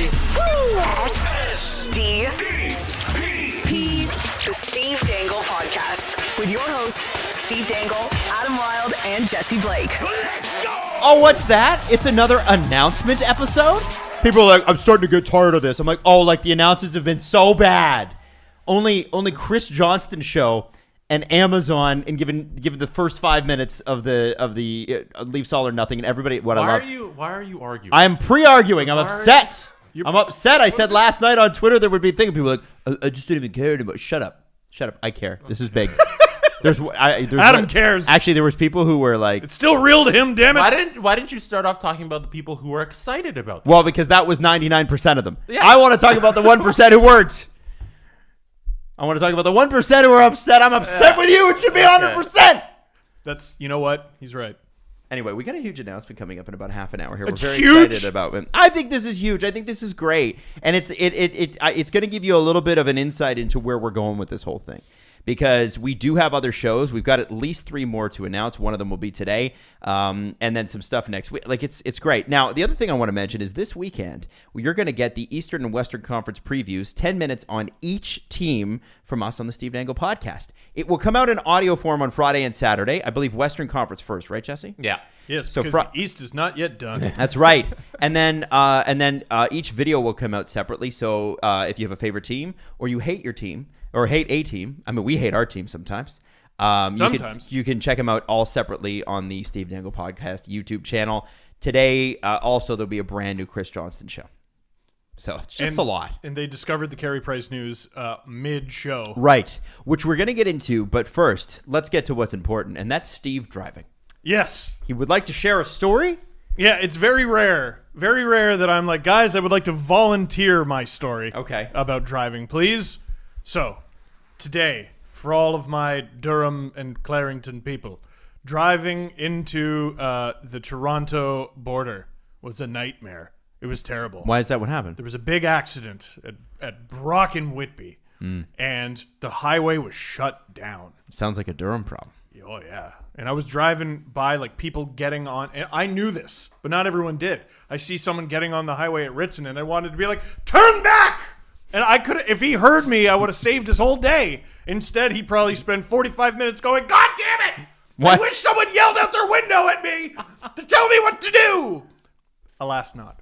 ready. SDPN, the Steve Dangle Podcast, with your hosts, Steve Dangle, Adam Wylde, and Jesse Blake. Let's go! Oh, what's that? It's another announcement episode? People are like, I'm starting to get tired of this. I'm like, oh, like the announcers have been so bad. Only Chris Johnston's show and Amazon and given the first 5 minutes of the Leafs All or Nothing and everybody. Why are you arguing? I'm pre-arguing. I'm upset. I'm upset. I said last night on Twitter there would be a thing. People were like, I just didn't even care anymore. Shut up. I care. This is big. There's Adam cares. Actually, there was people who were like, it's still real to him, damn it. Why didn't you start off talking about the people who were excited about this? well, because that was 99% of them. Yeah. I want to talk about the 1% who weren't. I want to talk about the 1% who are upset. I'm upset with you. It should be 100%. That's, you know what? He's right. Anyway, we got a huge announcement coming up in about half an hour here. It's We're very huge. excited about it. I think this is huge. I think this is great. And it's going to give you a little bit of an insight into where we're going with this whole thing. Because we do have other shows. We've got at least 3 more to announce. One of them will be today, and then some stuff next week. Like it's great. Now, the other thing I want to mention is this weekend, you're going to get the Eastern and Western Conference previews, 10 minutes on each team from us on the Steve Dangle podcast. It will come out in audio form on Friday and Saturday. I believe Western Conference first, right, Jesse? Yeah. Yes, So because the East is not yet done. That's right. And then each video will come out separately. So if you have a favorite team or you hate your team, or hate a team. I mean, we hate our team sometimes. Sometimes. You can check them out all separately on the Steve Dangle Podcast YouTube channel. Today, also, there'll be a brand new Chris Johnston show. So it's just a lot. And they discovered the Carey Price news mid-show. Right, which we're going to get into. But first, let's get to what's important, and that's Steve driving. Yes. He would like to share a story? Yeah, it's very rare that I'm like, guys, I would like to volunteer my story about driving, please. So, today, for all of my Durham and Clarington people, driving into the Toronto border was a nightmare. It was terrible. Why is that what happened? There was a big accident at Brock and Whitby, and the highway was shut down. Sounds like a Durham problem. Oh, yeah. And I was driving by, like, people getting on, and I knew this, but not everyone did. I see someone getting on the highway at Ritson, and I wanted to be like, turn back! And I could have, if he heard me, I would have saved his whole day. Instead, he probably spent 45 minutes going, God damn it! What? I wish someone yelled out their window at me to tell me what to do! Alas, not.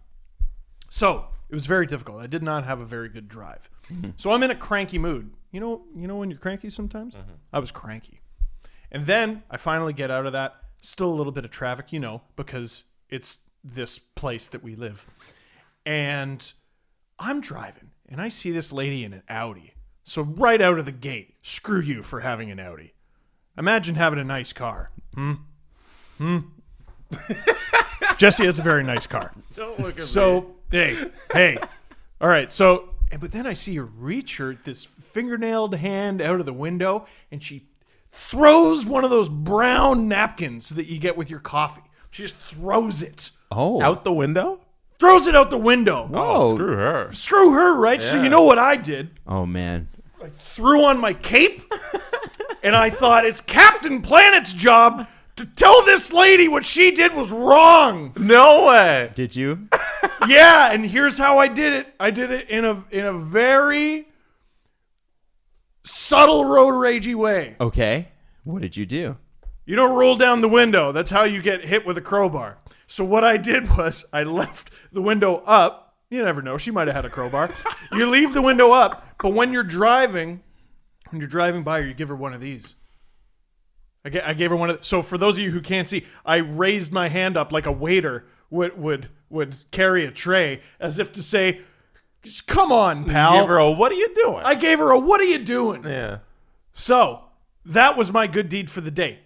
So, it was very difficult. I did not have a very good drive. So I'm in a cranky mood. You know when you're cranky sometimes? I was cranky. And then I finally get out of that. Still a little bit of traffic, because it's this place that we live. And I'm driving. And I see this lady in an Audi. So right out of the gate, screw you for having an Audi. Imagine having a nice car. Jesse has a very nice car. Don't look at me. So, hey. All right, so, but then I see her reach this fingernailed hand out of the window, and she throws one of those brown napkins that you get with your coffee. She just throws it. Oh. Out the window? Throws it out the window. Whoa. Screw her. Screw her, right? Yeah. So you know what I did? Oh, man. I threw on my cape, and I thought it's Captain Planet's job to tell this lady what she did was wrong. No way. Did you? Yeah, and here's how I did it. I did it in a very subtle road ragey way. Okay. What did you do? You don't roll down the window. That's how you get hit with a crowbar. So what I did was I left the window up. You never know. She might have had a crowbar. You leave the window up, but when you're driving by her, you give her one of these. I gave her one of. So for those of you who can't see, I raised my hand up like a waiter would carry a tray, as if to say, "Come on, pal." You give her a, what are you doing? I gave her a, "What are you doing?" Yeah. So that was my good deed for the day.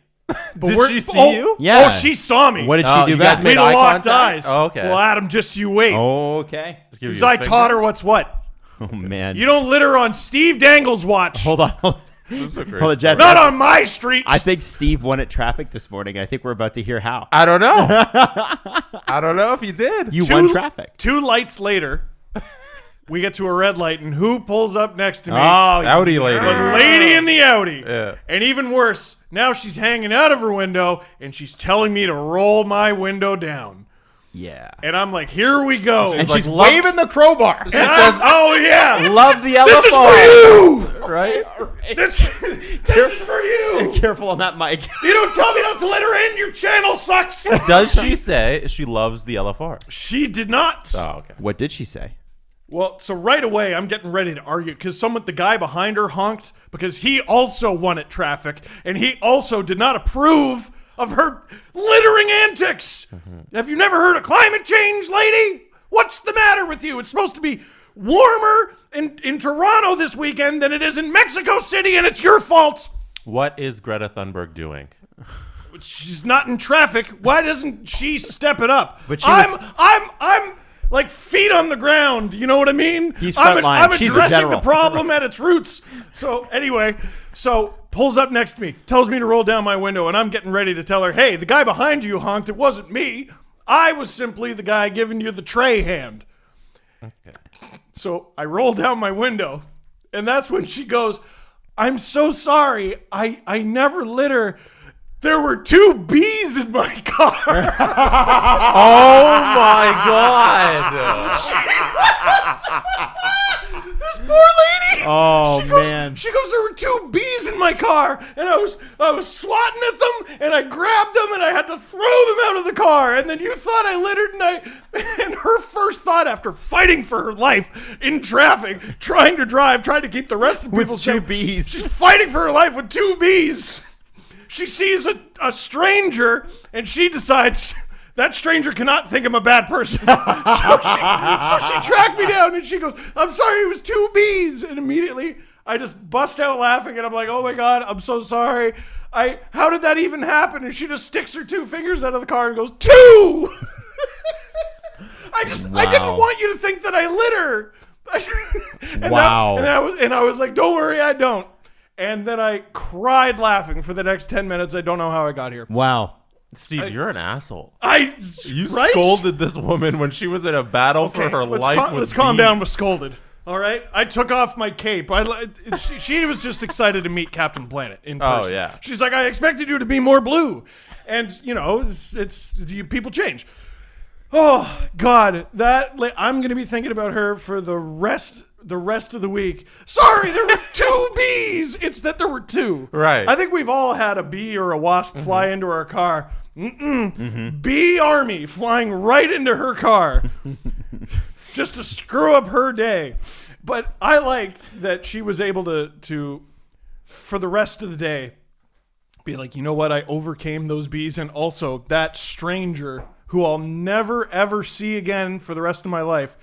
But Did she see you? Yeah. Oh, she saw me. What did Oh, she do you guys back? made We eye locked contact? eyes. Oh, okay. Well, Adam, just you wait. Okay. Just give Because you a I finger? taught her what's what. Oh, man. You don't litter on Steve Dangle's watch. Hold on. This is a great Hold on, Jess. Not on my street. I think Steve won at traffic this morning. I think we're about to hear how. I don't know. I don't know if you did. You won traffic. 2 lights later, we get to a red light, and who pulls up next to me? Oh, Audi lady. The lady in the Audi. Yeah. And even worse, now she's hanging out of her window, and she's telling me to roll my window down. Yeah. And I'm like, here we go. And like, she's waving the crowbar. And oh yeah, Love the this is LFR. for you. Right? This is for you. Careful on that mic. You don't tell me not to let her in. Your channel sucks. Does she say she loves the LFRs? She did not. Oh, okay. What did she say? Well, so right away, I'm getting ready to argue because the guy behind her honked because he also won at traffic and he also did not approve of her littering antics. Have you never heard of climate change, lady? What's the matter with you? It's supposed to be warmer in Toronto this weekend than it is in Mexico City, and it's your fault. What is Greta Thunberg doing? She's not in traffic. Why doesn't she step it up? But I'm like feet on the ground. You know what I mean? He's front line. I'm She's the addressing general. the problem at its roots. So anyway, pulls up next to me, tells me to roll down my window, and I'm getting ready to tell her, hey, the guy behind you honked. It wasn't me. I was simply the guy giving you the tray hand. Okay. So I roll down my window, and that's when she goes, I'm so sorry. I never litter. There were 2 bees in my car. Oh my God! This poor lady. Oh, she goes, man. She goes, there were 2 bees in my car, and I was swatting at them, and I grabbed them, and I had to throw them out of the car. And then you thought I littered, and her first thought after fighting for her life in traffic, trying to keep the rest of people safe. 2 bees. She's fighting for her life with 2 bees. She sees a stranger, and she decides that stranger cannot think I'm a bad person. so she tracked me down, and she goes, I'm sorry, it was 2 bees. And immediately, I just bust out laughing, and I'm like, oh my God, I'm so sorry. How did that even happen? And she just sticks her 2 fingers out of the car and goes, 2! I didn't want you to think that I litter. Wow. And I was like, don't worry, I don't. And then I cried laughing for the next 10 minutes. I don't know how I got here. Wow. Steve, you're an asshole. You Scolded this woman when she was in a battle for her life. Let's calm down with scolded. All right? I took off my cape. She was just excited to meet Captain Planet in person. Oh, yeah. She's like, I expected you to be more blue. And, people change. Oh, God. I'm going to be thinking about her for the rest of the week. Sorry, there were 2 bees. It's that there were 2. Right. I think we've all had a bee or a wasp fly into our car. Bee army flying right into her car just to screw up her day. But I liked that she was able to for the rest of the day be like, you know what? I overcame those bees, and also that stranger who I'll never ever see again for the rest of my life.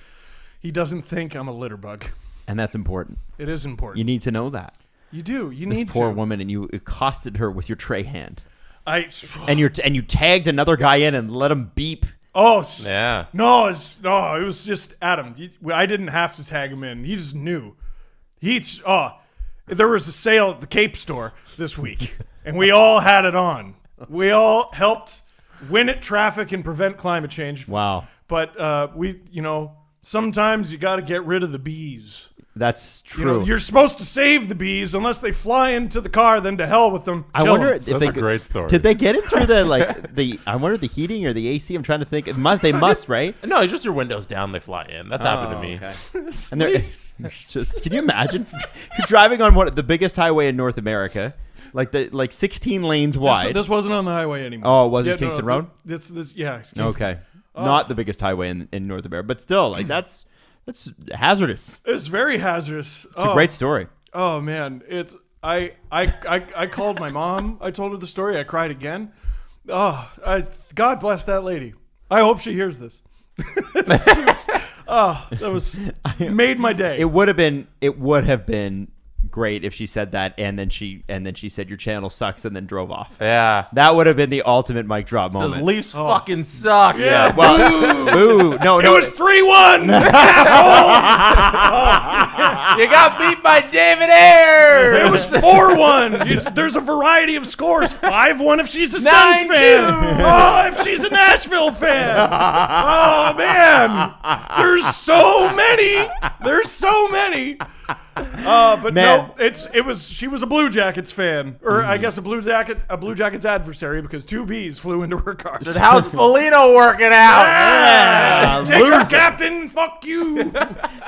He doesn't think I'm a litter bug. And that's important. It is important. You need to know that. You do. You This need poor to. woman, and you accosted her with your tray hand. And And you tagged another guy in and let him beep. Yeah. No, it was just Adam. I didn't have to tag him in. He just knew. There was a sale at the Cape store this week, and we all had it on. We all helped win at traffic and prevent climate change. Wow. But sometimes you got to get rid of the bees. That's true. You're supposed to save the bees unless they fly into the car. Then to hell with them. I Kill wonder them. if That's a great story. Did they get it through I wonder the heating or the AC? I'm trying to think. They must, right? No, it's just your windows down, they fly in. That's happened to me. Okay. And it's just, can you imagine you're driving on the biggest highway in North America, like 16 lanes wide? This wasn't on the highway anymore. Oh, was it Kingston Road? This yeah. It's Kingston. Okay, not the biggest highway in North America, but still, that's hazardous. It's very hazardous. It's a great story. Oh man, I called my mom. I told her the story. I cried again. God bless that lady. I hope she hears this. Made my day. It would have been great if she said that and then she said your channel sucks and then drove off. Yeah. That would have been the ultimate mic drop Says moment. Leafs fucking suck. Yeah. Well, boo. No. It was 3-1. You got beat by David Ayers. It was 4-1. There's a variety of scores. 5-1 if she's a Suns 9-2. fan. Oh, if she's a Nashville fan. Oh man, there's so many. But Man. no, she was a Blue Jackets fan, or I guess a Blue Jackets adversary, because 2 bees flew into her car. How's Foligno working out? Take her, Captain. Fuck you.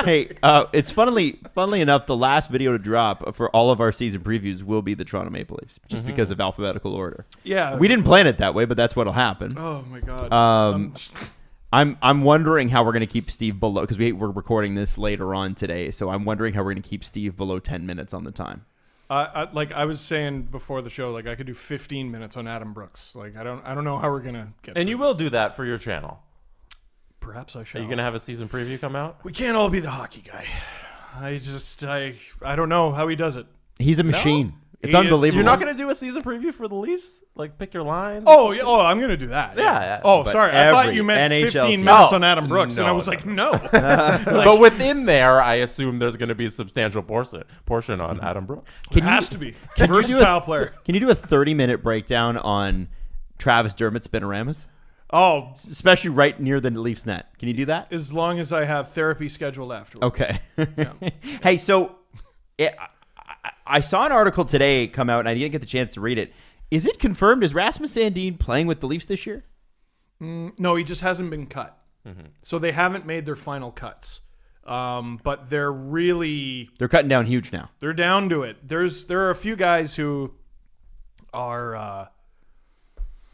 Hey, it's funnily enough, the last video to drop for all of our season previews will be the Toronto Maple Leafs, just because of alphabetical order. Yeah, we didn't plan it that way, but that's what'll happen. Oh my god. I'm wondering how we're going to keep Steve below, because we're recording this later on today, so I'm wondering how we're going to keep Steve below 10 minutes on the time. Like I was saying before the show, like I could do 15 minutes on Adam Brooks. Like I don't know how we're gonna get. And you this. will do that for your channel. Perhaps I shall. Are you gonna have a season preview come out? We can't all be the hockey guy. I don't know how he does it. He's a machine. It's He is- unbelievable. You're not gonna do a season preview for the Leafs? Like pick your lines? Oh, yeah, I'm going to do that. Yeah. Oh, But sorry. I thought every you meant NHL 15 team. minutes Oh, on Adam Brooks, and I no, was no. like, no. But within there, I assume there's going to be a substantial portion on Adam Brooks. It has to be. Versatile player. Can you do a 30-minute breakdown on Travis Dermott's spinoramas? Oh, Especially right near the Leafs net. Can you do that? as long as I have therapy scheduled afterwards. Okay. Hey, so I saw an article today come out, and I didn't get the chance to read it. Is it confirmed? Is Rasmus Sandin playing with the Leafs this year? No, he just hasn't been cut. So they haven't made their final cuts. But they're cutting down huge now. they're down to it. There are a few guys who are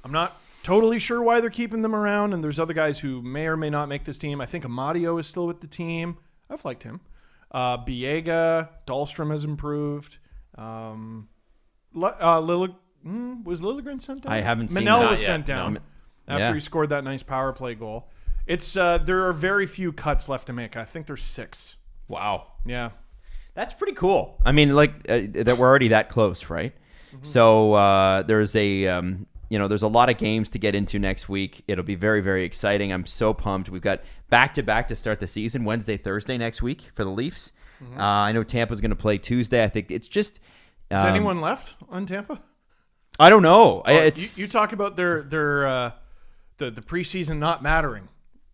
I'm not totally sure why they're keeping them around, and there's other guys who may or may not make this team. I think Amadio is still with the team. I've liked him. Biega, Dahlstrom has improved. Was Liljegren sent down? I haven't seen Manel that was yet, sent down no. after Yeah. he scored that nice power play goal. It's there are very few cuts left to make. I think there's 6. Wow. Yeah. That's pretty cool. I mean, that we're already that close, right? So there's there's a lot of games to get into next week. It'll be very, very exciting. I'm so pumped. We've got back-to-back to start the season, Wednesday, Thursday next week for the Leafs. I know Tampa's going to play Tuesday. I think it's just... Is anyone left on Tampa? I don't know. You talk about the preseason not mattering.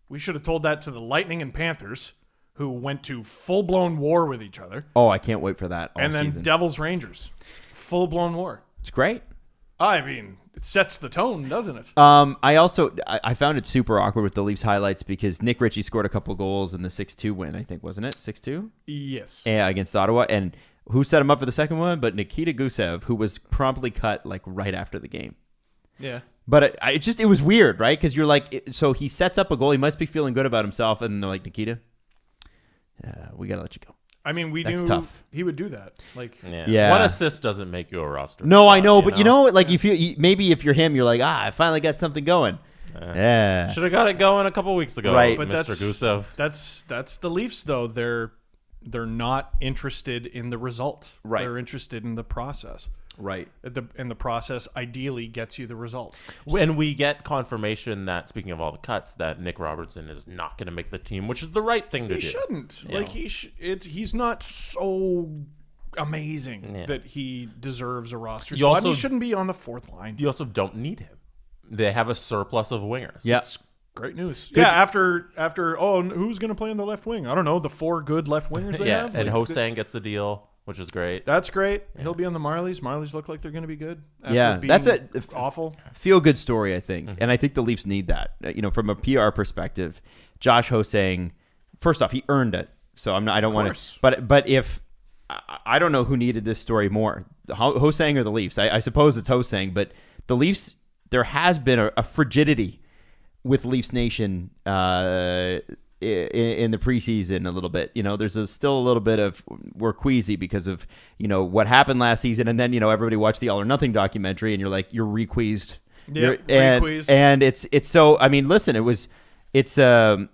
We should have told that to the Lightning and Panthers, who went to full-blown war with each other. Oh, I can't wait for that all And then season. Devils Rangers. Full-blown war. It's great. I mean, it sets the tone, doesn't it? I found it super awkward with the Leafs highlights because Nick Ritchie scored a couple goals in the 6-2 win, I think, wasn't it? 6-2? Yes. Yeah, against Ottawa. And who set him up for the second one? But Nikita Gusev, who was promptly cut like right after the game. Yeah. But it was weird, right? Because you're like, so he sets up a goal. He must be feeling good about himself. And they're like, Nikita, we got to let you go. I mean, we That's knew tough. he would do that. Like, Yeah. One assist doesn't make you a roster. No, I spot, know. But like maybe if you're him, you're like, I finally got something going. Yeah. Should have got it going a couple weeks ago, Right. but Mr. Gusev. that's the Leafs, though. They're not interested in the result. Right. They're interested in the process. Right. And the process ideally gets you the result. When we get confirmation that, speaking of all the cuts, that Nick Robertson is not going to make the team, which is the right thing to He do. shouldn't. Like he's not so amazing that he deserves a roster spot. also- He shouldn't be on the 4th line. You also don't need him. They have a surplus of wingers. Yeah. Great news. Yeah, after who's going to play on the left wing? I don't know, the 4 good left wingers they have. And Like, Hosang gets a deal, which is great. that's great. He'll be on the Marlies. Marlies look like they're going to be good. After Yeah, being that's awful. feel good story, I think. And I think the Leafs need that. From a PR perspective, Josh Hosang, first off, he earned it. So I don't want course. to, but if I don't know who needed this story more, Hosang or the Leafs. I suppose it's Hosang, but the Leafs, there has been a frigidity with Leafs Nation in the preseason a little bit. There's still a little bit of we're queasy because of what happened last season, and then everybody watched the All or Nothing documentary, and you're like you're re-queased. Yeah, re-queased. And it's so. I mean, listen, it's a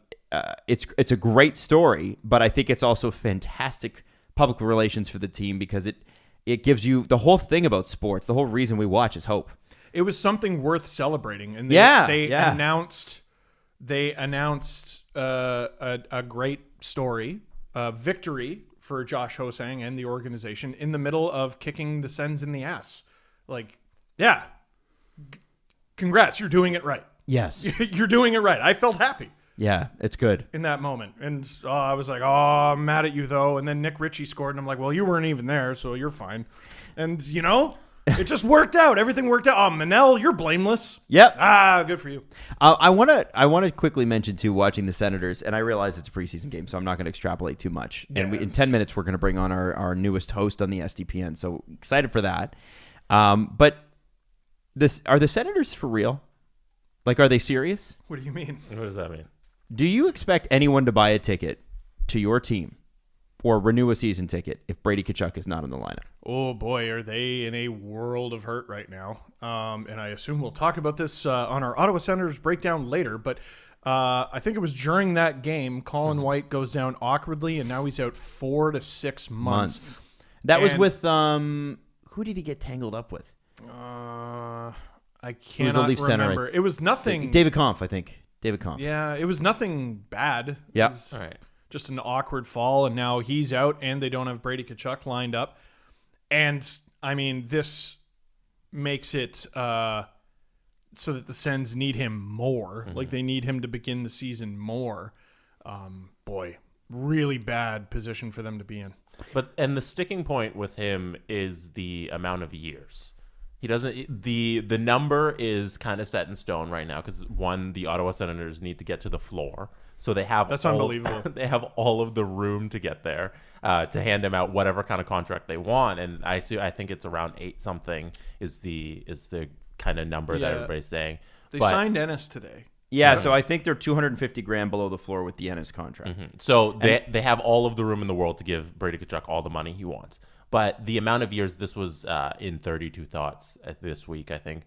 great story, but I think it's also fantastic public relations for the team because it gives you the whole thing about sports. The whole reason we watch is hope. It was something worth celebrating, and they announced a great story, victory for Josh Hosang and the organization in the middle of kicking the Sens in the ass. Like, congrats, you're doing it right. Yes. You're doing it right. I felt happy. Yeah, it's good. in that moment. And I was like, oh, I'm mad at you, though. And then Nick Ritchie scored, and I'm like, well, you weren't even there, so you're fine. And, it just worked out. Everything worked out. Oh, Manel, you're blameless. Yep. Good for you. I want to quickly mention, too, watching the Senators, and I realize it's a preseason game, so I'm not going to extrapolate too much. Yeah. And in 10 minutes, we're going to bring on our newest host on the SDPN, so excited for that. But are the Senators for real? Like, are they serious? What do you mean? What does that mean? Do you expect anyone to buy a ticket to your team or renew a season ticket if Brady Tkachuk is not in the lineup? Oh, boy, are they in a world of hurt right now. And I assume we'll talk about this on our Ottawa Senators breakdown later. But I think it was during that game, Colin White goes down awkwardly, and now he's out 4 to 6 months. That was with, who did he get tangled up with? I was a cannot Leaf remember. center, It was nothing. David Kampf, I think. David Kampf. Yeah, it was nothing bad. Yeah. It was All right. just an awkward fall, and now he's out, and they don't have Brady Tkachuk lined up. And, I mean, this makes it so that the Sens need him more. Like, they need him to begin the season more. Boy, really bad position for them to be in. And the sticking point with him is the amount of years. He doesn't. The number is kind of set in stone right now because the Ottawa Senators need to get to the floor, so they have unbelievable. They have all of the room to get there to hand him out whatever kind of contract they want, and I think it's around 8 something is the kind of number that everybody's saying. They signed Ennis today. Yeah, so I think they're $250,000 below the floor with the Ennis contract. So they have all of the room in the world to give Brady Tkachuk all the money he wants. But the amount of years, this was in 32 Thoughts this week, I think.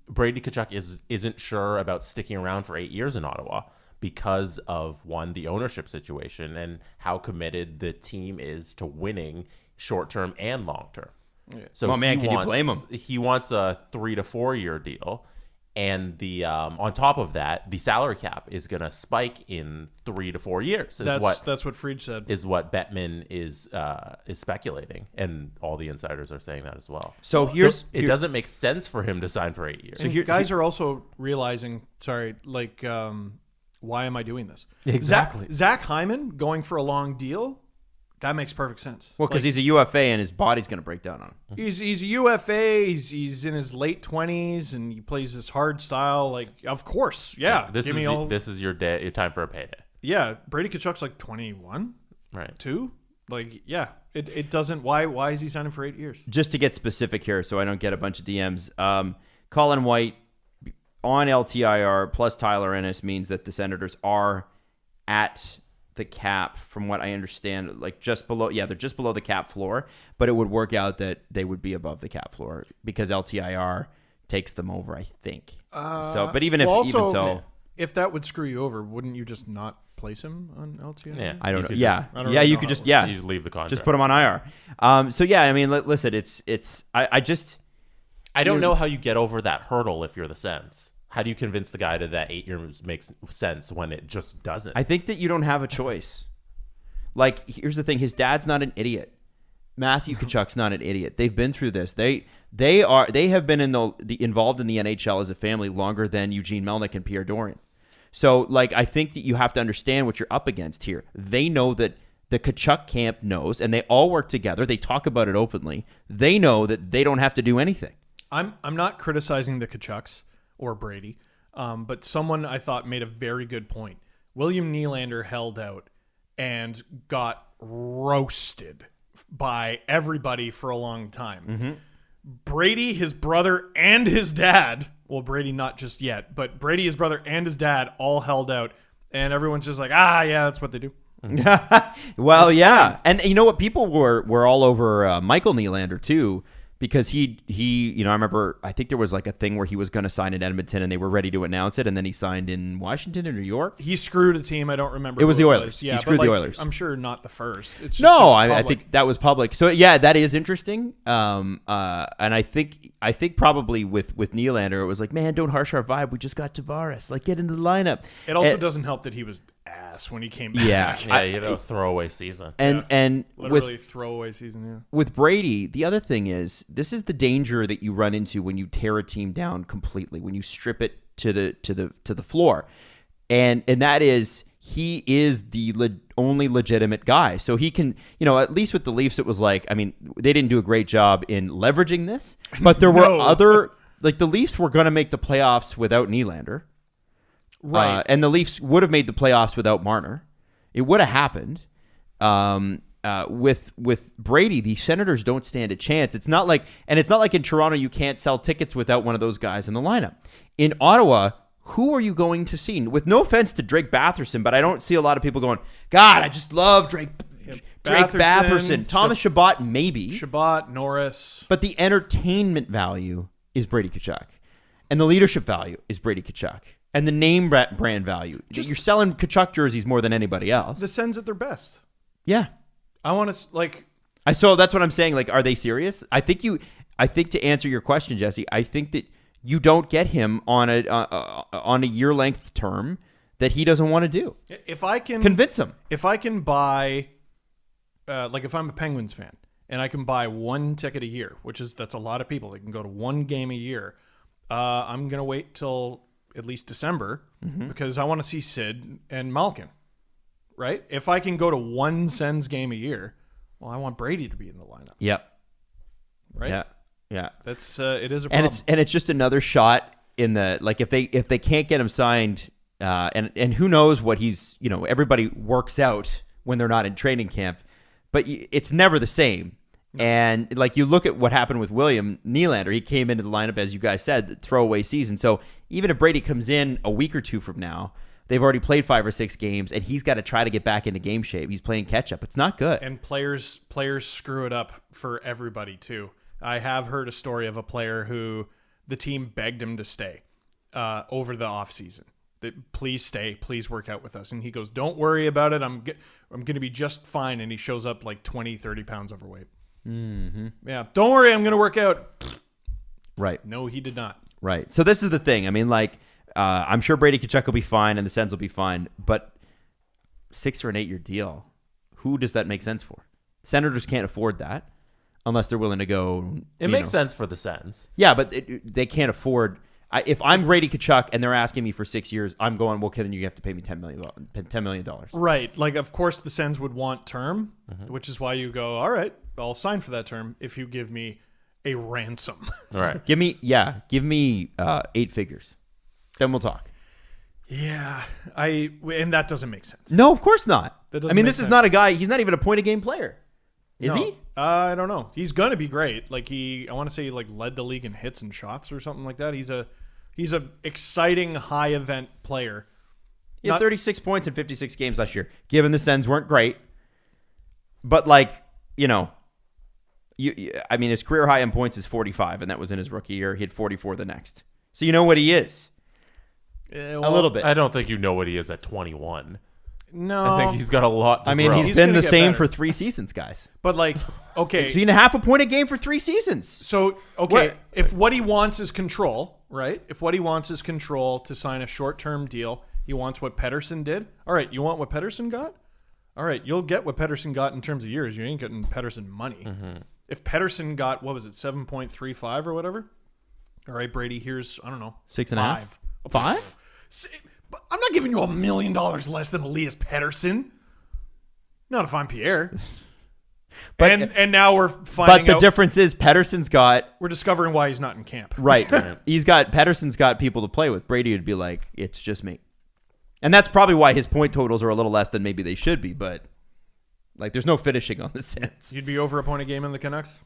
Brady Tkachuk isn't sure about sticking around for 8 years in Ottawa because of, one, the ownership situation and how committed the team is to winning short-term and long-term. Yeah. So can you blame him? He wants a 3 to 4 year deal. And the on top of that, the salary cap is going to spike in 3 to 4 years. That's what Fried said. Is what Bettman is speculating, and all the insiders are saying that as well. So it doesn't make sense for him to sign for 8 years. So guys are also realizing, why am I doing this? Exactly. Zach Hyman going for a long deal. That makes perfect sense. Well, because he's a UFA and his body's going to break down on him. He's a UFA. He's in his late 20s and he plays this hard style. Like, of course, yeah. This is your day. Your time for a payday. Yeah, Brady Tkachuk's like 21, right? 2. Like, yeah. It doesn't. Why is he signing for 8 years? Just to get specific here, so I don't get a bunch of DMs. Colin White on LTIR plus Tyler Ennis means that the Senators are at the cap, from what I understand, like just below. Yeah, they're just below the cap floor, but it would work out that they would be above the cap floor because LTIR takes them over, I think. But even if that would screw you over, wouldn't you just not place him on LTIR? Yeah, I don't know. You could just leave the contract. Just put him on IR. So yeah, I mean, listen, I don't know how you get over that hurdle if you're the Sens. How do you convince the guy that 8 years makes sense when it just doesn't? I think that you don't have a choice. Like, here's the thing. His dad's not an idiot. Matthew Tkachuk's not an idiot. They've been through this. They have been involved in the NHL as a family longer than Eugene Melnyk and Pierre Dorion. So, like, I think that you have to understand what you're up against here. They know that the Tkachuk camp knows, and they all work together. They talk about it openly. They know that they don't have to do anything. I'm not criticizing the Tkachuks or Brady, but someone I thought made a very good point. William Nylander held out and got roasted by everybody for a long time. Mm-hmm. Brady, his brother, and his dad, well, Brady not just yet, but Brady, his brother, and his dad all held out, and everyone's just like, yeah, that's what they do. Well, that's fine. And you know what? People were all over Michael Nylander, too, because he, I remember, I think there was like a thing where he was going to sign in Edmonton and they were ready to announce it, and then he signed in Washington or New York. He scred a team. I don't remember. It was the Oilers. Yeah, he screwed the Oilers. I'm sure not the first. It's just I think that was public. So yeah, that is interesting. And I think probably with Nylander, it was like, man, don't harsh our vibe. We just got Tavares. Like, get into the lineup. It also doesn't help that he was ass when he came back. Yeah, throwaway season. And literally throwaway season. Yeah. With Brady, the other thing is, this is the danger that you run into when you tear a team down completely, when you strip it to the floor. and that is he is the only legitimate guy. So he can, at least with the Leafs, it was like, I mean, they didn't do a great job in leveraging this, but there were other, like the Leafs were going to make the playoffs without Nylander. Right. And the Leafs would have made the playoffs without Marner. It would have happened. With Brady, the Senators don't stand a chance. It's not like in Toronto, you can't sell tickets without one of those guys in the lineup. In Ottawa, who are you going to see? With no offense to Drake Batherson, but I don't see a lot of people going, God, I just love Drake Batherson. Thomas Chabot, maybe. Chabot, Norris. But the entertainment value is Brady Tkachuk. And the leadership value is Brady Tkachuk. And the name brand value. You're selling Tkachuk jerseys more than anybody else. The Sens at their best. Yeah. I want to, like... So that's what I'm saying. Like, are they serious? I think to answer your question, Jesse, I think that you don't get him on a year-length term that he doesn't want to do. If I can... Convince him. If I can buy... if I'm a Penguins fan, and I can buy one ticket a year, that's a lot of people. They can go to one game a year. I'm going to wait till at least December because I want to see Sid and Malkin. Right? If I can go to one Sens game a year, well, I want Brady to be in the lineup. Yep. Right? Yeah. That's it is a problem. And it's just another shot in the, like, if they can't get him signed, and who knows what he's, everybody works out when they're not in training camp, but it's never the same. No. And like you look at what happened with William Nylander, he came into the lineup, as you guys said, the throwaway season. So even if Brady comes in a week or two from now, they've already played 5 or 6 games, and he's got to try to get back into game shape. He's playing catch up. It's not good. And players screw it up for everybody too. I have heard a story of a player who the team begged him to stay over the offseason. That please stay, please work out with us. And he goes, don't worry about it. I'm going to be just fine. And he shows up like 20, 30 pounds overweight. Mm-hmm. Yeah. Don't worry. I'm going to work out. Right. No, he did not. Right. So this is the thing. I mean, like, I'm sure Brady Tkachuk will be fine and the Sens will be fine, but 6 or an 8-year deal, who does that make sense for? Senators can't afford that unless they're willing to go. It makes sense for the Sens. Yeah, but they can't afford. If I'm Brady Tkachuk and they're asking me for 6 years, I'm going, well, okay, then you have to pay me $10 million. Right. Like, of course, the Sens would want term, which is why you go, all right, I'll sign for that term if you give me a ransom. All right. Give me 8 figures. Then we'll talk. Yeah, and that doesn't make sense. No, of course not. I mean, this is not a guy. He's not even a point-a-game player. Is he? I don't know. He's gonna be great. Like I want to say, like led the league in hits and shots or something like that. He's a exciting high event player. He had 36 points in 56 games last year. Given the Sens weren't great, but his career high in points is 45, and that was in his rookie year. He had 44 the next. So you know what he is. A little bit. I don't think you know what he is at 21. No. I think he's got a lot to grow. He's been the same for 3 seasons, guys. But okay. 3.5 a point a game for 3 seasons. So, okay, if what he wants is control, right? If what he wants is control to sign a short-term deal, he wants what Pettersson did. All right, you want what Pettersson got? All right, you'll get what Pettersson got in terms of years. You ain't getting Pettersson money. Mm-hmm. If Pettersson got, 7.35 or whatever? All right, Brady, here's, I don't know. 6.5? 5? I'm not giving you $1 million less than Elias Pettersson. Not if I'm Pierre. But and now we're finding out. But the difference is Pettersson's got. We're discovering why he's not in camp. Right. Pettersson's got people to play with. Brady would be like, it's just me. And that's probably why his point totals are a little less than maybe they should be. But there's no finishing on the Sens. You'd be over a point a game in the Canucks?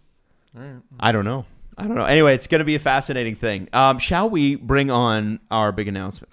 All right. I don't know. Anyway, it's going to be a fascinating thing. Shall we bring on our big announcement?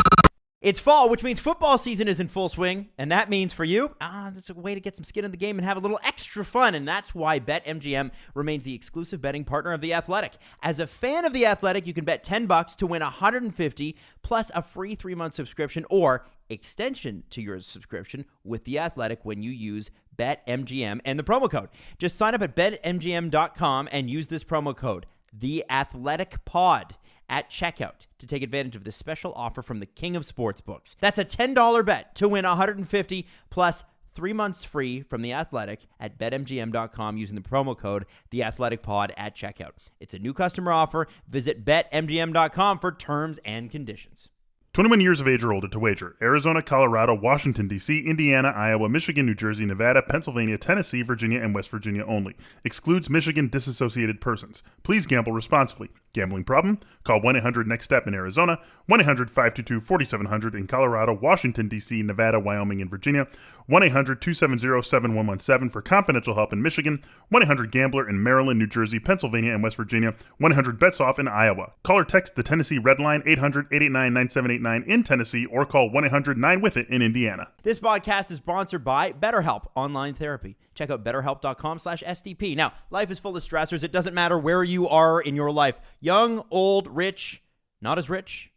It's fall, which means football season is in full swing, and that means for you, that's a way to get some skin in the game and have a little extra fun, and that's why BetMGM remains the exclusive betting partner of The Athletic. As a fan of The Athletic, you can bet $10 to win $150 plus a free 3-month subscription or extension to your subscription with The Athletic when you use BetMGM and the promo code. Just sign up at BetMGM.com and use this promo code, TheAthleticPod, at checkout to take advantage of this special offer from the king of sportsbooks. That's a $10 bet to win $150 plus 3 months free from The Athletic at BetMGM.com using the promo code TheAthleticPod at checkout. It's a new customer offer. Visit BetMGM.com for terms and conditions. 21 years of age or older to wager. Arizona, Colorado, Washington, D.C., Indiana, Iowa, Michigan, New Jersey, Nevada, Pennsylvania, Tennessee, Virginia, and West Virginia only. Excludes Michigan disassociated persons. Please gamble responsibly. Gambling problem? Call 1-800-NEXT-STEP in Arizona, 1-800-522-4700 in Colorado, Washington, D.C., Nevada, Wyoming, and Virginia, 1-800-270-7117 for confidential help in Michigan, 1-800-GAMBLER in Maryland, New Jersey, Pennsylvania, and West Virginia, 1-800-BETS-OFF in Iowa. Call or text the Tennessee Red Line 800-889-9789 in Tennessee or call 1-800-9-WITH-IT in Indiana. This podcast is sponsored by BetterHelp Online Therapy. Check out betterhelp.com/SDP. Now, life is full of stressors. It doesn't matter where you are in your life. Young, old, rich, not as rich.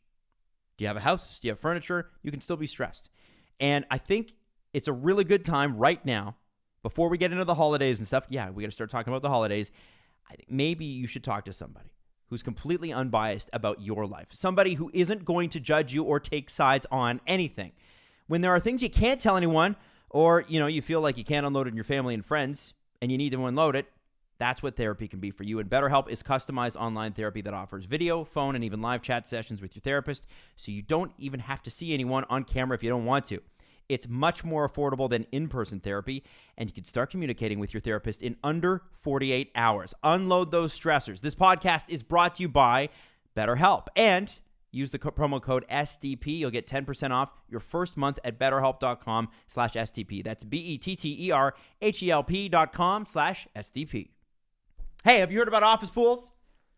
Do you have a house? Do you have furniture? You can still be stressed. And I think it's a really good time right now, before we get into the holidays and stuff. Yeah, we got to start talking about the holidays. I think maybe you should talk to somebody who's completely unbiased about your life. Somebody who isn't going to judge you or take sides on anything. When there are things you can't tell anyone, or, you feel like you can't unload it in your family and friends, and you need to unload it, that's what therapy can be for you. And BetterHelp is customized online therapy that offers video, phone, and even live chat sessions with your therapist, so you don't even have to see anyone on camera if you don't want to. It's much more affordable than in-person therapy, and you can start communicating with your therapist in under 48 hours. Unload those stressors. This podcast is brought to you by BetterHelp, and use the promo code SDP. You'll get 10% off your first month at betterhelp.com/SDP. That's BetterHelp.com/SDP. Hey, have you heard about office pools?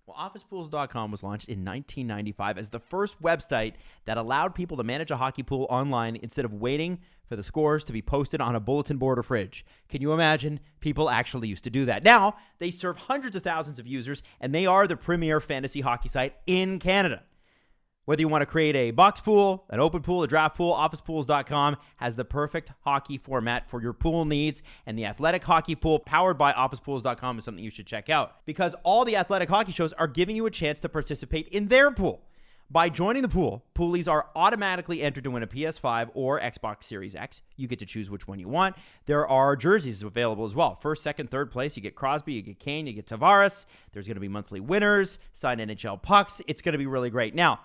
Well, officepools.com was launched in 1995 as the first website that allowed people to manage a hockey pool online instead of waiting for the scores to be posted on a bulletin board or fridge. Can you imagine? People actually used to do that. Now, they serve hundreds of thousands of users, and they are the premier fantasy hockey site in Canada. Whether you want to create a box pool, an open pool, a draft pool, officepools.com has the perfect hockey format for your pool needs, and the Athletic Hockey Pool powered by officepools.com is something you should check out because all the athletic hockey shows are giving you a chance to participate in their pool. By joining the pool, poolies are automatically entered to win a PS5 or Xbox Series X. You get to choose which one you want. There are jerseys available as well. First, second, third place. You get Crosby, you get Kane, you get Tavares. There's going to be monthly winners, signed NHL pucks. It's going to be really great. Now,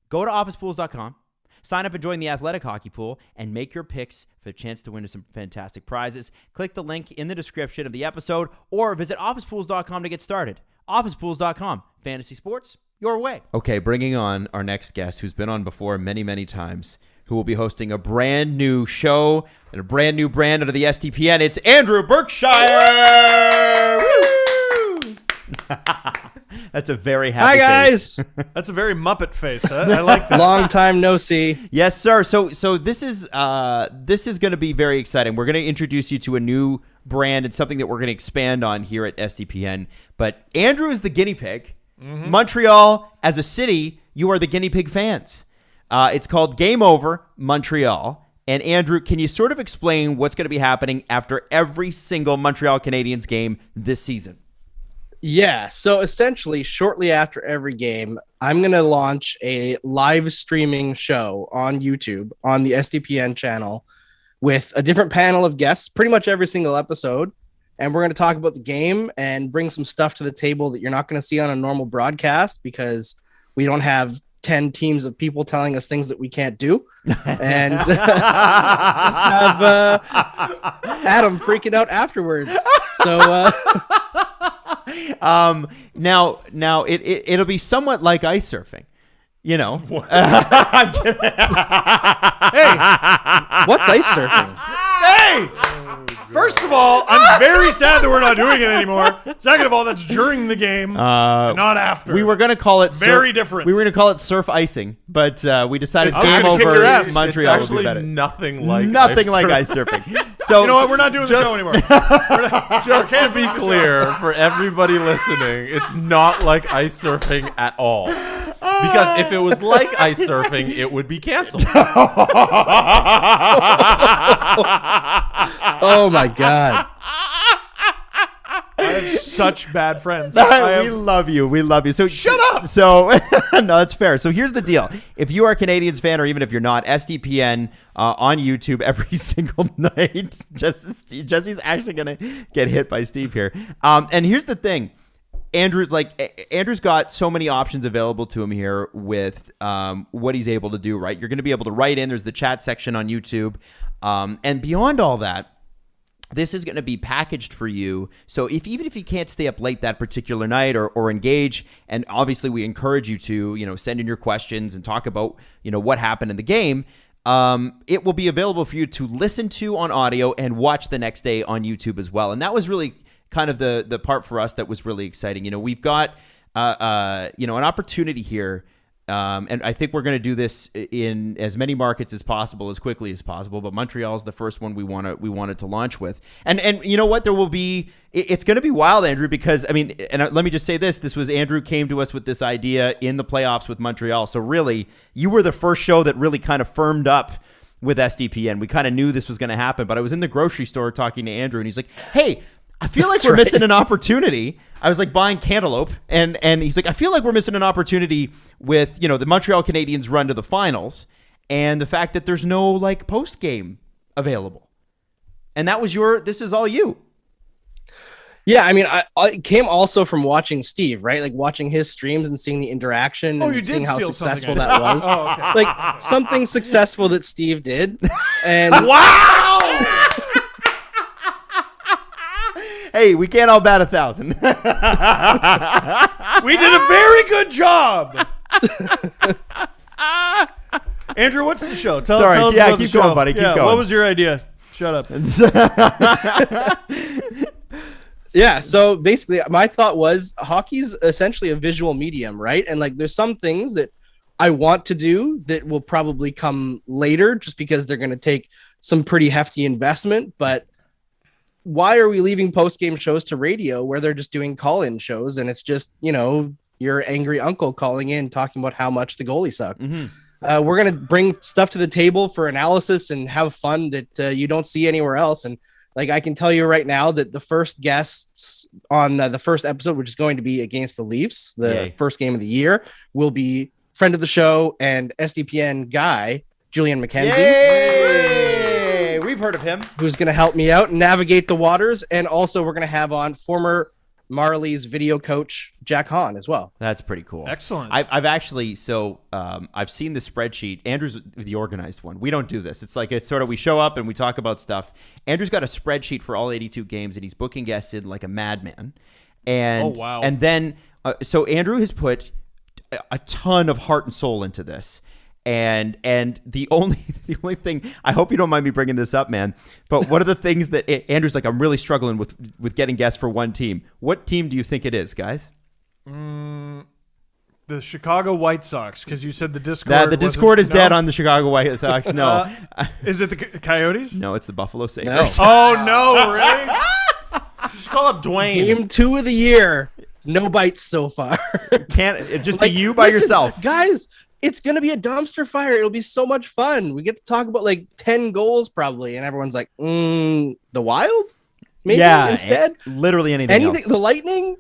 go to officepools.com, sign up and join the Athletic Hockey Pool, and make your picks for a chance to win some fantastic prizes. Click the link in the description of the episode or visit officepools.com to get started. Officepools.com. Fantasy sports, your way. Okay, bringing on our next guest who's been on before many, many times, who will be hosting a brand new show and a brand new brand under the SDPN. It's Andrew Berkshire! Woo! That's a very happy face. Hi, guys. That's a very Muppet face. Huh? I like that. Long time no see. Yes, sir. So this is going to be very exciting. We're going to introduce you to a new brand and something that we're going to expand on here at SDPN. But Andrew is the guinea pig. Mm-hmm. Montreal, as a city, you are the guinea pig fans. It's called Game Over Montreal. And Andrew, can you sort of explain what's going to be happening after every single Montreal Canadiens game this season? Yeah, so essentially, shortly after every game, I'm going to launch a live streaming show on YouTube on the SDPN channel with a different panel of guests, pretty much every single episode. And we're going to talk about the game and bring some stuff to the table that you're not going to see on a normal broadcast because we don't have 10 teams of people telling us things that we can't do. And have Adam freaking out afterwards. So... Now it'll be somewhat like ice surfing, I'm kidding. Hey, what's ice surfing? hey! First of all, I'm very sad that we're not doing it anymore. Second of all, that's during the game, not after. We were going to call it very different. We were going to call it surf icing, but we decided I'll Game just kick your Over ass. Montreal It's would be better. actually nothing like Ice surfing. So You know what? We're not doing the show anymore. Just to be clear, for everybody listening, it's not like ice surfing at all. Because if it was like ice surfing, it would be canceled. Oh my God. I have such bad friends. We love you. We love you. So shut up. So no, that's fair. So here's the deal. If you are a Canadiens fan, or even if you're not, SDPN on YouTube every single night. Jesse's actually going to get hit by Steve here. And here's the thing. Andrew's got so many options available to him here with what he's able to do, right? You're going to be able to write in. There's the chat section on YouTube. And beyond all that, this is going to be packaged for you. So even if you can't stay up late that particular night or engage, and obviously we encourage you to, send in your questions and talk about, what happened in the game, it will be available for you to listen to on audio and watch the next day on YouTube as well. And that was really kind of the part for us that was really exciting. We've got, an opportunity here. And I think we're going to do this in as many markets as possible, as quickly as possible. But Montreal is the first one we wanted to launch with. And you know what? There will be. It's going to be wild, Andrew, because and let me just say this: this was Andrew came to us with this idea in the playoffs with Montreal. So really, you were the first show that really kind of firmed up with SDPN. We kind of knew this was going to happen. But I was in the grocery store talking to Andrew, and he's like, "Hey, I feel like we're missing an opportunity." I was like buying cantaloupe, and he's like, I feel like we're missing an opportunity with, the Montreal Canadiens run to the finals and the fact that there's no post game available. And that was this is all you. Yeah, I came also from watching Steve, right? Like watching his streams and seeing the interaction and seeing how successful that was. Oh, okay. Like something successful that Steve did. And wow! Hey, we can't all bat 1,000. We did a very good job. Andrew, what's the show? Tell us about the keep show. going, buddy. Keep going. What was your idea? Shut up. Yeah, so basically my thought was hockey's essentially a visual medium, right? And there's some things that I want to do that will probably come later just because they're going to take some pretty hefty investment, but why are we leaving post-game shows to radio where they're just doing call-in shows and it's just, your angry uncle calling in talking about how much the goalie sucked? Mm-hmm. We're going to bring stuff to the table for analysis and have fun that you don't see anywhere else. And I can tell you right now that the first guests on the first episode, which is going to be against the Leafs, the first game of the year, will be friend of the show and SDPN guy, Julian McKenzie. Yay! We've heard of him. Who's going to help me out and navigate the waters. And also we're going to have on former Marley's video coach, Jack Hahn, as well. That's pretty cool. Excellent. I've actually, I've seen the spreadsheet. Andrew's the organized one. We don't do this. It's sort of, we show up and we talk about stuff. Andrew's got a spreadsheet for all 82 games and he's booking guests in like a madman. And, oh, wow. And then, so Andrew has put a ton of heart and soul into this. And the only thing, I hope you don't mind me bringing this up, man, but one of the things that Andrew's like, I'm really struggling with getting guests for one team. What team do you think it is, guys? The Chicago White Sox, because you said the Discord. The Discord is dead on the Chicago White Sox. No. Is it the Coyotes? No, it's the Buffalo Sabres. No. Oh, no, really? Just call up Dwayne. Game 2 of the year. No bites so far. Can't it just be you by yourself? Guys, it's going to be a dumpster fire. It'll be so much fun. We get to talk about 10 goals probably. And everyone's like, the Wild? Maybe instead? Literally anything else. The Lightning?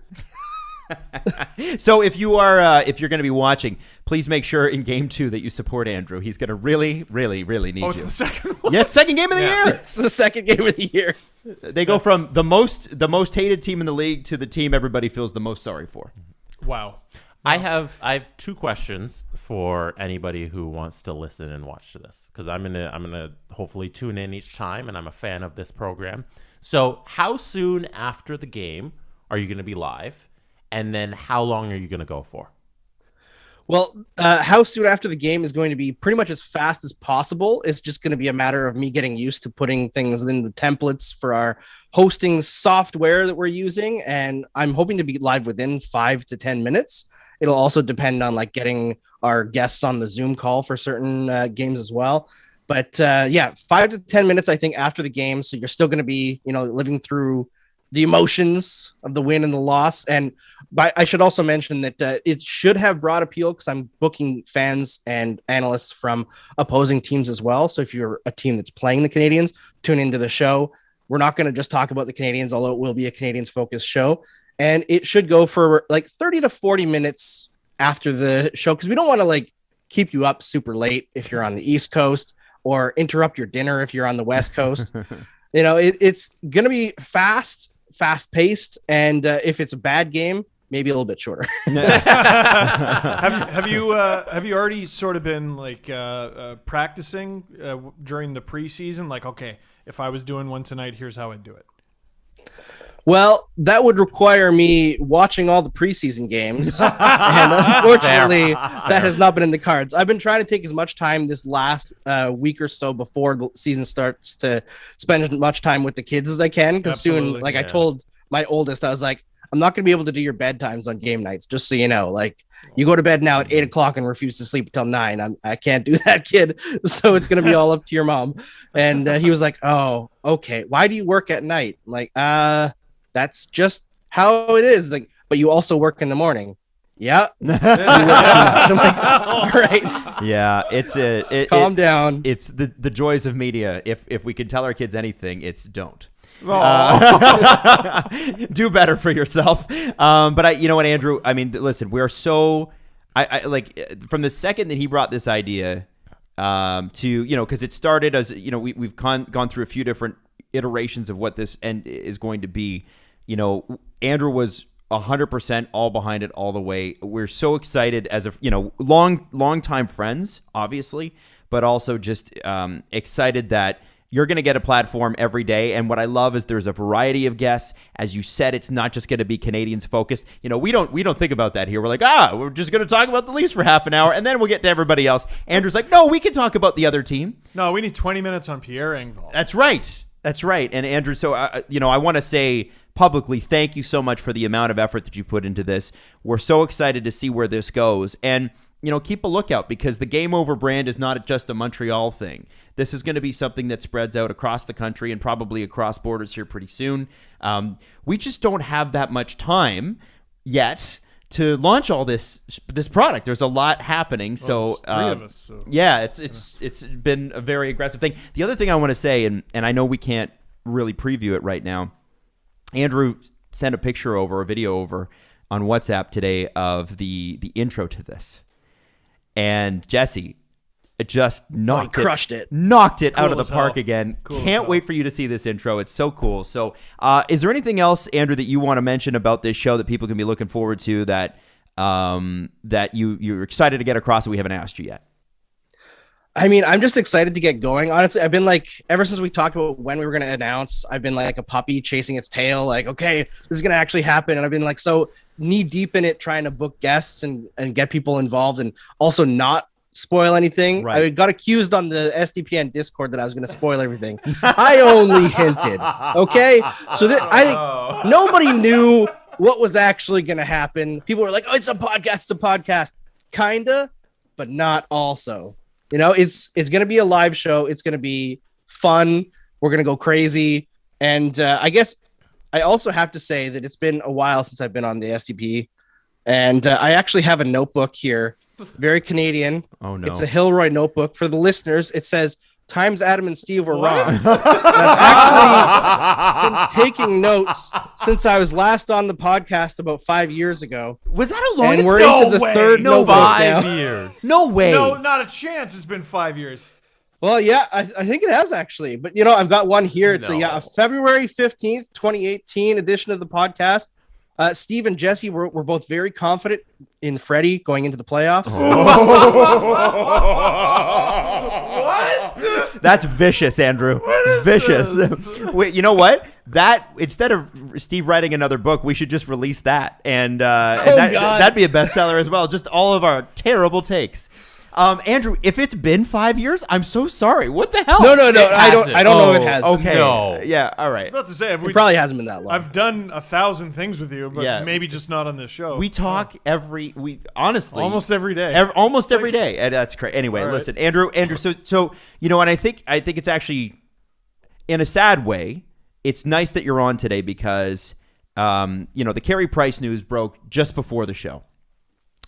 So if you're going to be watching, please make sure in game 2 that you support Andrew. He's going to really, really, really need you. Oh, it's the second one? Yeah, it's second game of the year. It's the second game of the year. They go from the most hated team in the league to the team everybody feels the most sorry for. Wow. I have 2 questions for anybody who wants to listen and watch to this, because I'm gonna hopefully tune in each time, and I'm a fan of this program. So how soon after the game are you going to be live, and then how long are you going to go for? Well, how soon after the game is going to be pretty much as fast as possible. It's just going to be a matter of me getting used to putting things in the templates for our hosting software that we're using, and I'm hoping to be live within 5 to 10 minutes. It'll also depend on getting our guests on the Zoom call for certain games as well. But 5 to 10 minutes, I think, after the game. So you're still going to be, living through the emotions of the win and the loss. And I should also mention that it should have broad appeal because I'm booking fans and analysts from opposing teams as well. So if you're a team that's playing the Canadiens, tune into the show. We're not going to just talk about the Canadiens, although it will be a Canadiens focused show. And it should go for 30 to 40 minutes after the show, because we don't want to keep you up super late if you're on the East Coast or interrupt your dinner if you're on the West Coast. It's going to be fast paced. And if it's a bad game, maybe a little bit shorter. Have you already sort of been like practicing during the preseason? Like, okay, if I was doing one tonight, here's how I'd do it. Well, that would require me watching all the preseason games. And unfortunately, that has not been in the cards. I've been trying to take as much time this last week or so before the season starts to spend as much time with the kids as I can. Because soon, like I told my oldest, I was like, I'm not going to be able to do your bedtimes on game nights, just so you know. Like, you go to bed now at 8 o'clock and refuse to sleep until 9. I can't do that, kid. So it's going to be all up to your mom. And he was like, oh, okay. Why do you work at night? I'm like, that's just how it is. Like, but you also work in the morning. Yeah. I'm like, all right. Yeah, it's calm down. It's the joys of media. If we can tell our kids anything, it's don't. Do better for yourself. But you know what, Andrew? I mean, listen, we are so. I like from the second that he brought this idea to because it started as we've gone through a few different iterations of what this end is going to be. Andrew was 100% all behind it all the way. We're so excited as long time friends, obviously, but also just excited that you're going to get a platform every day. And what I love is there's a variety of guests. As you said, it's not just going to be Canadians focused. We don't think about that here. We're like, we're just going to talk about the Leafs for half an hour and then we'll get to everybody else. Andrew's like, no, we can talk about the other team. No, we need 20 minutes on Pierre Engvall. That's right. And Andrew, so, I want to say publicly, thank you so much for the amount of effort that you put into this. We're so excited to see where this goes. And, keep a lookout because the Game Over brand is not just a Montreal thing. This is going to be something that spreads out across the country and probably across borders here pretty soon. We just don't have that much time yet to launch all this product. There's a lot happening. So, three of us. So. Yeah, it's been a very aggressive thing. The other thing I want to say, and I know we can't really preview it right now, Andrew sent a video over on WhatsApp today of the intro to this. And Jesse just knocked it out of the park again. Can't wait for you to see this intro. It's so cool. So is there anything else, Andrew, that you want to mention about this show that people can be looking forward to that you're excited to get across that we haven't asked you yet? I mean, I'm just excited to get going. Honestly, I've been like, ever since we talked about when we were going to announce, I've been like a puppy chasing its tail. Like, okay, this is going to actually happen. And I've been like so knee deep in it, trying to book guests and get people involved and also not spoil anything. Right. I got accused on the SDPN Discord that I was going to spoil everything. I only hinted. Okay. So I think nobody knew what was actually going to happen. People were like, oh, it's a podcast. Kinda, but not also. It's going to be a live show. It's going to be fun. We're going to go crazy. And I guess I also have to say that it's been a while since I've been on the SDP. And I actually have a notebook here. Very Canadian. Oh, no. It's a Hilroy notebook. For the listeners, it says, times Adam and Steve were wrong. And I've actually been taking notes since I was last on the podcast about 5 years ago. Was that a long? And we're into the third notebook now. 5 years. No way. No, not a chance. It's been 5 years. Well, yeah, I think it has actually. But I've got one here. It's a February 15th, 2018 edition of the podcast. Steve and Jesse were both very confident in Freddie going into the playoffs. What? That's vicious, Andrew. Vicious. Wait, you know what? That instead of Steve writing another book, we should just release that, and that'd be a bestseller as well. Just all of our terrible takes. Andrew, if it's been 5 years, I'm so sorry. What the hell? No. I don't know if it has. Okay. No. Yeah. All right. I was about to say, it probably hasn't been that long. I've done 1,000 things with you, but maybe just not on this show. We talk honestly almost every day. Almost every day. And that's crazy. Anyway, listen, Andrew. So and I think it's actually in a sad way. It's nice that you're on today because the Carey Price news broke just before the show,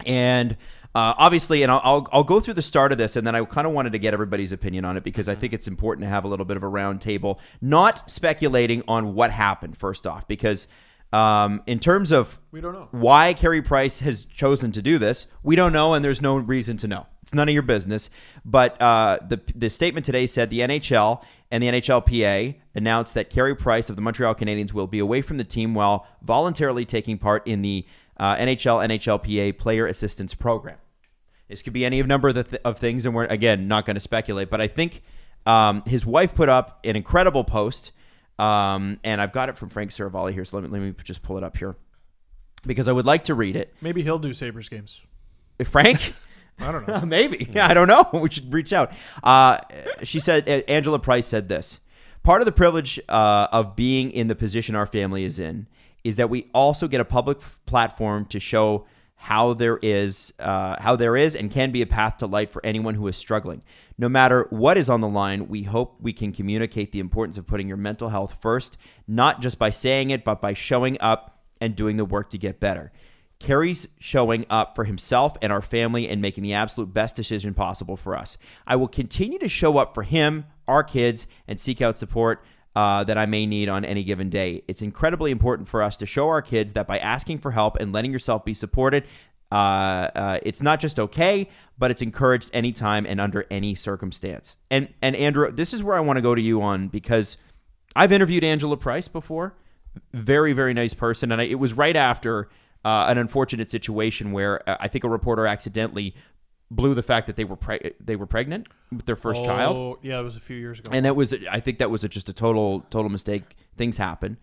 and. Obviously, and I'll go through the start of this, and then I kind of wanted to get everybody's opinion on it because I think it's important to have a little bit of a round table, not speculating on what happened first off, because in terms of we don't know why Carey Price has chosen to do this, we don't know, and there's no reason to know. It's none of your business. But the statement today said the NHL and the NHLPA announced that Carey Price of the Montreal Canadiens will be away from the team while voluntarily taking part in the NHL, NHLPA Player Assistance Program. This could be any number of things, and we're, again, not going to speculate. But I think his wife put up an incredible post, and I've got it from Frank Saravalli here, so let me just pull it up here because I would like to read it. Maybe he'll do Sabres games. Frank? I don't know. Maybe. Yeah, I don't know. We should reach out. She said, Angela Price said this. Part of the privilege of being in the position our family is in is that we also get a public platform to show how there is and can be a path to light for anyone who is struggling. No matter what is on the line, we hope we can communicate the importance of putting your mental health first, not just by saying it, but by showing up and doing the work to get better. Carey's showing up for himself and our family and making the absolute best decision possible for us. I will continue to show up for him, our kids, and seek out support that I may need on any given day. It's incredibly important for us to show our kids that by asking for help and letting yourself be supported, it's not just okay, but it's encouraged anytime and under any circumstance. And Andrew, this is where I want to go to you on, because I've interviewed Angela Price before. Very, very nice person. And it was right after an unfortunate situation where I think a reporter accidentally blew the fact that they were pregnant with their first child. Oh, yeah, it was a few years ago. And I think that was just a total mistake. Things happen.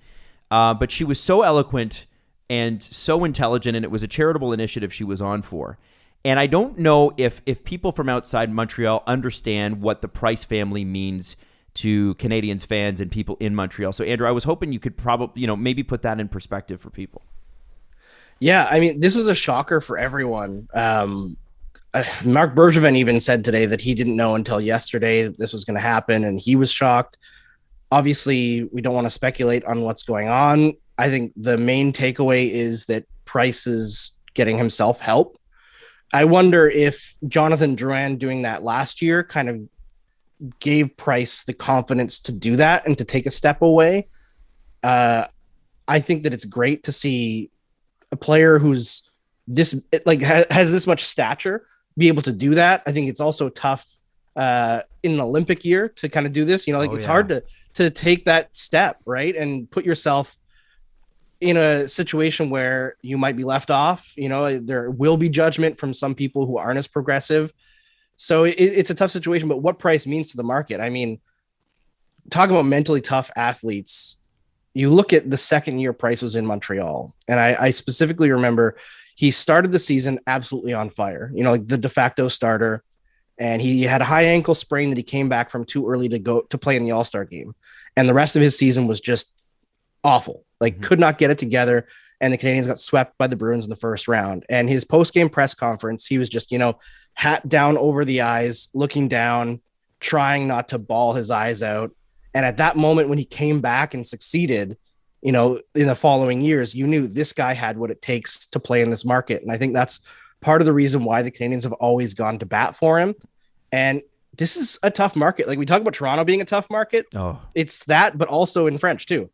But she was so eloquent and so intelligent, and it was a charitable initiative she was on for. And I don't know if people from outside Montreal understand what the Price family means to Canadians fans and people in Montreal. So Andrew, I was hoping you could probably, maybe put that in perspective for people. Yeah, I mean, this was a shocker for everyone. Mark Bergevin even said today that he didn't know until yesterday that this was going to happen, and he was shocked. Obviously, we don't want to speculate on what's going on. I think the main takeaway is that Price is getting himself help. I wonder if Jonathan Drouin doing that last year kind of gave Price the confidence to do that and to take a step away. I think that it's great to see a player who's has this much stature be able to do that. I think it's also tough in an Olympic year to kind of do this. It's hard to take that step, right, and put yourself in a situation where you might be left off. There will be judgment from some people who aren't as progressive. So it's a tough situation, but what Price means to the market. I mean, talking about mentally tough athletes, you look at the second year Price was in Montreal, and I specifically remember he started the season absolutely on fire, like the de facto starter, and he had a high ankle sprain that he came back from too early to go to play in the All-Star game. And the rest of his season was just awful, could not get it together. And the Canadians got swept by the Bruins in the first round. And his post-game press conference, he was just, hat down over the eyes, looking down, trying not to bawl his eyes out. And at that moment, when he came back and succeeded, in the following years, you knew this guy had what it takes to play in this market. And I think that's part of the reason why the Canadians have always gone to bat for him. And this is a tough market. Like we talk about Toronto being a tough market. Oh, it's that, but also in French too,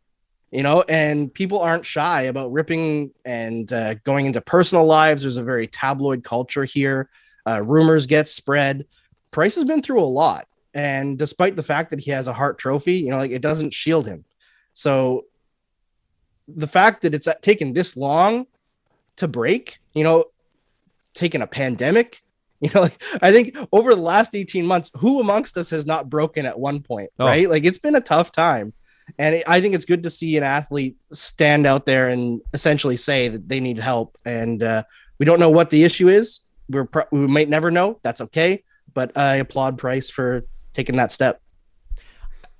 and people aren't shy about ripping and going into personal lives. There's a very tabloid culture here. Rumors get spread. Price has been through a lot. And despite the fact that he has a Hart Trophy, it doesn't shield him. So the fact that it's taken this long to break, taking a pandemic, I think over the last 18 months, who amongst us has not broken at one point, right? Like it's been a tough time. And I think it's good to see an athlete stand out there and essentially say that they need help. And we don't know what the issue is. We might never know. That's okay. But I applaud Price for taking that step.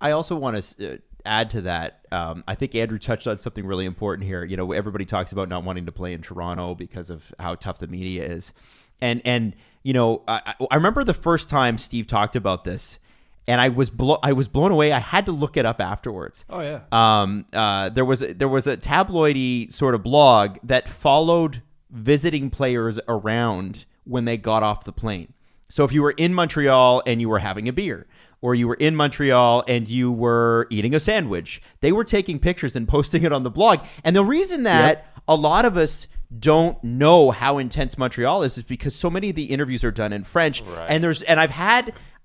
I also want to add to that. I think Andrew touched on something really important here. Everybody talks about not wanting to play in Toronto because of how tough the media is. And I remember the first time Steve talked about this, and I was blown away. I had to look it up afterwards. Oh yeah. There was a tabloidy sort of blog that followed visiting players around when they got off the plane. So if you were in Montreal and you were having a beer, or you were in Montreal and you were eating a sandwich, they were taking pictures and posting it on the blog. And the reason that a lot of us don't know how intense Montreal is because so many of the interviews are done in French. Right. And I've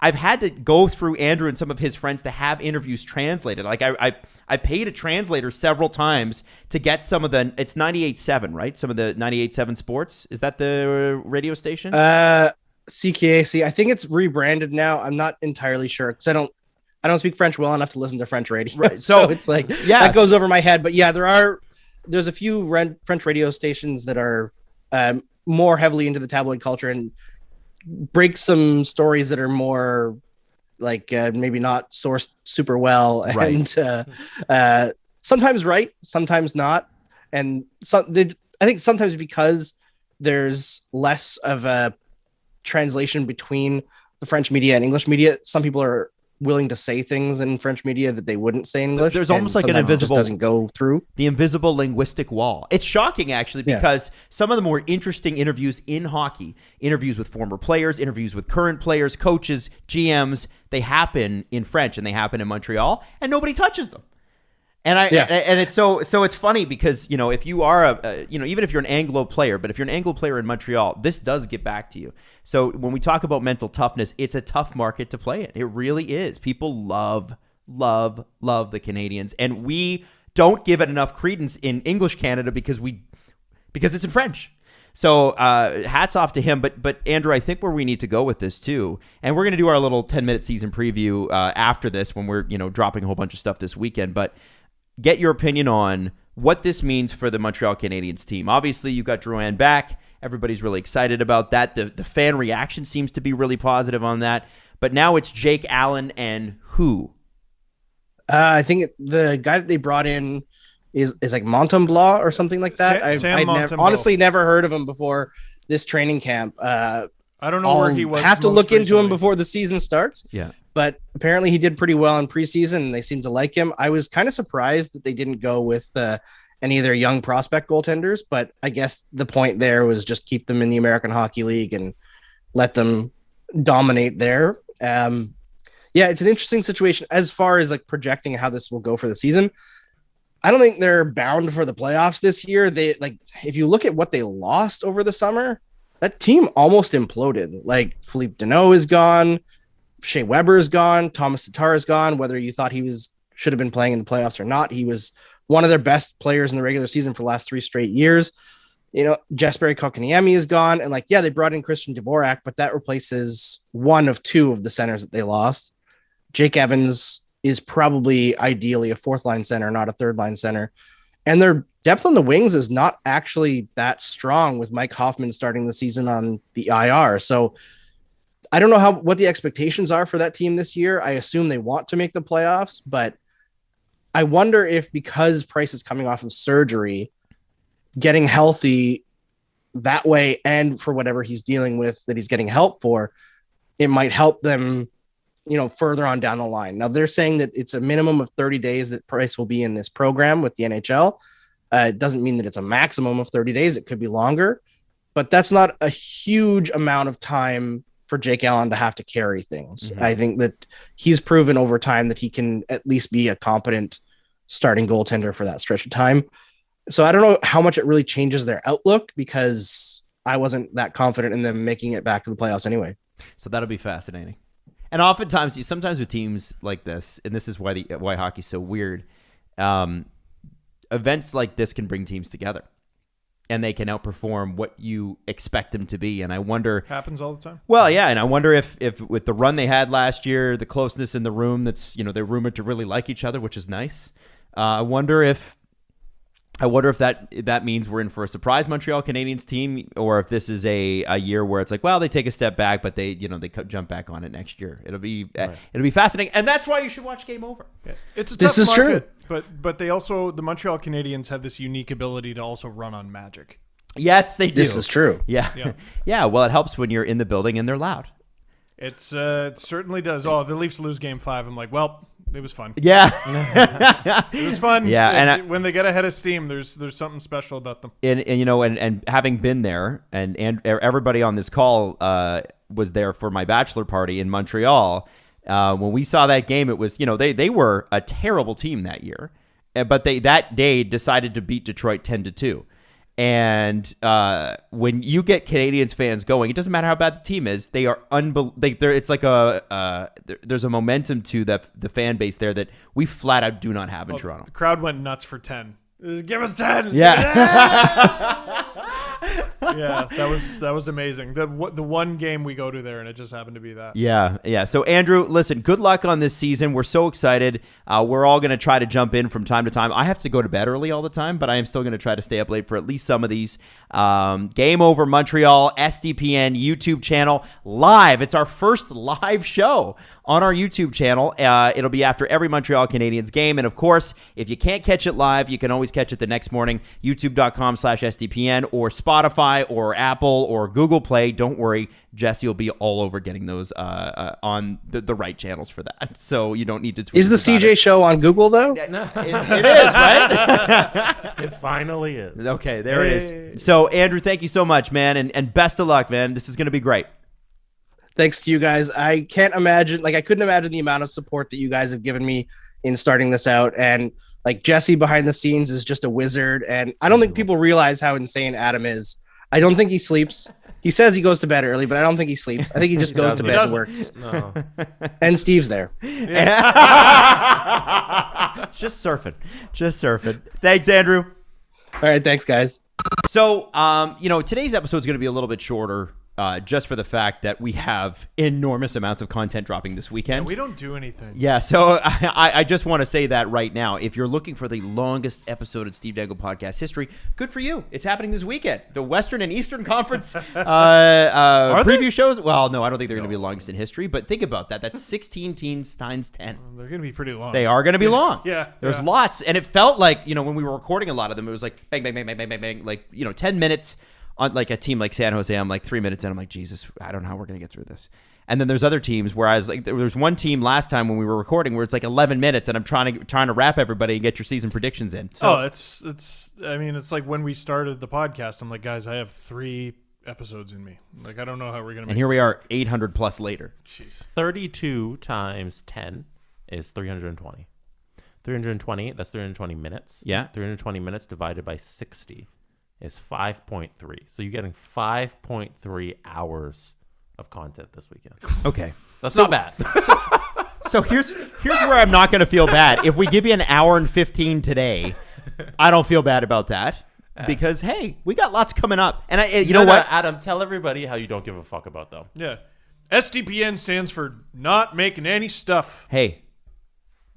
I've had to go through Andrew and some of his friends to have interviews translated. Like I paid a translator several times to get some of the, it's 98.7, right? Some of the 98.7 Sports. Is that the radio station? CKAC. I think it's rebranded now. I'm not entirely sure because I don't speak French well enough to listen to French radio. Right. So it's like, that goes over my head. But yeah, there's a few French radio stations that are more heavily into the tabloid culture and break some stories that are more like maybe not sourced super well, right. And sometimes right, sometimes not. And I think sometimes because there's less of a translation between the French media and English media, some people are willing to say things in French media that they wouldn't say in English. There's almost like an invisible, doesn't go through the invisible linguistic wall. It's shocking actually, because some of the more interesting interviews in hockey, interviews with former players, interviews with current players, coaches, GMs, they happen in French and they happen in Montreal and nobody touches them. And and it's so it's funny because, you know, if you are even if you're an Anglo player, but if you're an Anglo player in Montreal, this does get back to you. So when we talk about mental toughness, it's a tough market to play in. It really is. People love the Canadians, and we don't give it enough credence in English Canada because it's in French. So hats off to him. But Andrew, I think where we need to go with this too, and we're going to do our little 10-minute season preview after this when we're dropping a whole bunch of stuff this weekend, but get your opinion on what this means for the Montreal Canadiens team. Obviously, you got Drouin back. Everybody's really excited about that. The fan reaction seems to be really positive on that. But now it's Jake Allen and who? I think the guy that they brought in is like Montembeau or something like that. I've honestly never heard of him before this training camp. I don't know where he was. Have to look into him before the season starts. Yeah. But apparently he did pretty well in preseason and they seemed to like him. I was kind of surprised that they didn't go with any of their young prospect goaltenders, but I guess the point there was just keep them in the American Hockey League and let them dominate there. It's an interesting situation as far as like projecting how this will go for the season. I don't think they're bound for the playoffs this year. If you look at what they lost over the summer, that team almost imploded. Like Philippe Deneau is gone. Shea Weber is gone. Thomas Tatar is gone. Whether you thought he should have been playing in the playoffs or not, he was one of their best players in the regular season for the last 3 straight years. Jesperi Kotkaniemi is gone. And they brought in Christian Dvorak, but that replaces one of 2 of the centers that they lost. Jake Evans is probably ideally a 4th-line center, not a 3rd-line center. And their depth on the wings is not actually that strong with Mike Hoffman starting the season on the IR. So I don't know what the expectations are for that team this year. I assume they want to make the playoffs, but I wonder if because Price is coming off of surgery, getting healthy that way and for whatever he's dealing with that he's getting help for, it might help them, further on down the line. Now they're saying that it's a minimum of 30 days that Price will be in this program with the NHL. It doesn't mean that it's a maximum of 30 days. It could be longer, but that's not a huge amount of time for Jake Allen to have to carry things. Mm-hmm. I think that he's proven over time that he can at least be a competent starting goaltender for that stretch of time. So I don't know how much it really changes their outlook because I wasn't that confident in them making it back to the playoffs anyway. So that'll be fascinating. And oftentimes, sometimes with teams like this, and this is why hockey's so weird, events like this can bring teams together. And they can outperform what you expect them to be. And I wonder... Happens all the time. Well, yeah, and I wonder if with the run they had last year, the closeness in the room, they're rumored to really like each other, which is nice. I wonder if that means we're in for a surprise Montreal Canadiens team, or if this is a year where it's like, well, they take a step back, but they jump back on it next year. It'll be fascinating, and that's why you should watch Game Over. Yeah. It's a tough market, but they also, the Montreal Canadiens have this unique ability to also run on magic. Yes, they do. This is true. Yeah. Yeah. Well, it helps when you're in the building and they're loud. It certainly does. Oh, the Leafs lose Game 5. I'm like, well, it was fun. Yeah. It was fun. Yeah. And when they get ahead of steam, there's something special about them. And having been there, and everybody on this call was there for my bachelor party in Montreal. When we saw that game, it was, they were a terrible team that year, but they that day decided to beat Detroit 10-2. And when you get Canadiens fans going, it doesn't matter how bad the team is. They are it's like there's a momentum to the fan base there that we flat out do not have in Toronto. The crowd went nuts for 10. Give us 10. Yeah. Yeah, that was amazing. The one game we go to there, and it just happened to be that. Yeah. So, Andrew, listen, good luck on this season. We're so excited. We're all going to try to jump in from time to time. I have to go to bed early all the time, but I am still going to try to stay up late for at least some of these. Game Over Montreal, SDPN YouTube channel, live. It's our first live show on our YouTube channel. It'll be after every Montreal Canadiens game. And, of course, if you can't catch it live, you can always catch it the next morning, youtube.com/SDPN or Spotify or Apple or Google Play. Don't worry, Jesse will be all over getting those on the right channels for that. So you don't need to tweet. Is the CJ show on Google, though? It is, right? It finally is. Okay, there it is. So, Andrew, thank you so much, man. And best of luck, man. This is going to be great. Thanks to you guys. I can't imagine, I couldn't imagine the amount of support that you guys have given me in starting this out. And Jesse behind the scenes is just a wizard. And I don't think people realize how insane Adam is. I don't think he sleeps. He says he goes to bed early, but I don't think he sleeps. I think he just goes to bed and works. No. And Steve's there. Just surfing. Thanks, Andrew. All right. Thanks, guys. So, today's episode is going to be a little bit shorter. Just for the fact that we have enormous amounts of content dropping this weekend. Yeah, we don't do anything. Yeah, so I just want to say that right now. If you're looking for the longest episode of Steve Dangle podcast history, good for you. It's happening this weekend. The Western and Eastern Conference preview shows. Well, no, I don't think they're going to be the longest in history, but think about that. That's 16 teams times 10. They're going to be pretty long. They are going to be long. Yeah. There's lots. And it felt like, when we were recording a lot of them, it was like bang, bang, bang, bang, bang, bang, bang, like, 10 minutes. On a team like San Jose, I'm like 3 minutes in. I'm like, Jesus, I don't know how we're going to get through this. And then there's other teams where I was like, there was one team last time when we were recording where it's like 11 minutes and I'm trying to wrap everybody and get your season predictions in. So, it's like when we started the podcast, I'm like, guys, I have 3 episodes in me. Like, I don't know how we're going to make And here we are 800 plus later. Jeez. 32 times 10 is 320. 320, that's 320 minutes. Yeah. 320 minutes divided by 60. Is 5.3. So you're getting 5.3 hours of content this weekend. Okay. That's not bad. So here's where I'm not going to feel bad. If we give you an hour and 15 today, I don't feel bad about that because, hey, we got lots coming up. And you know what? Adam, tell everybody how you don't give a fuck about them. Yeah. SDPN stands for not making any stuff. Hey,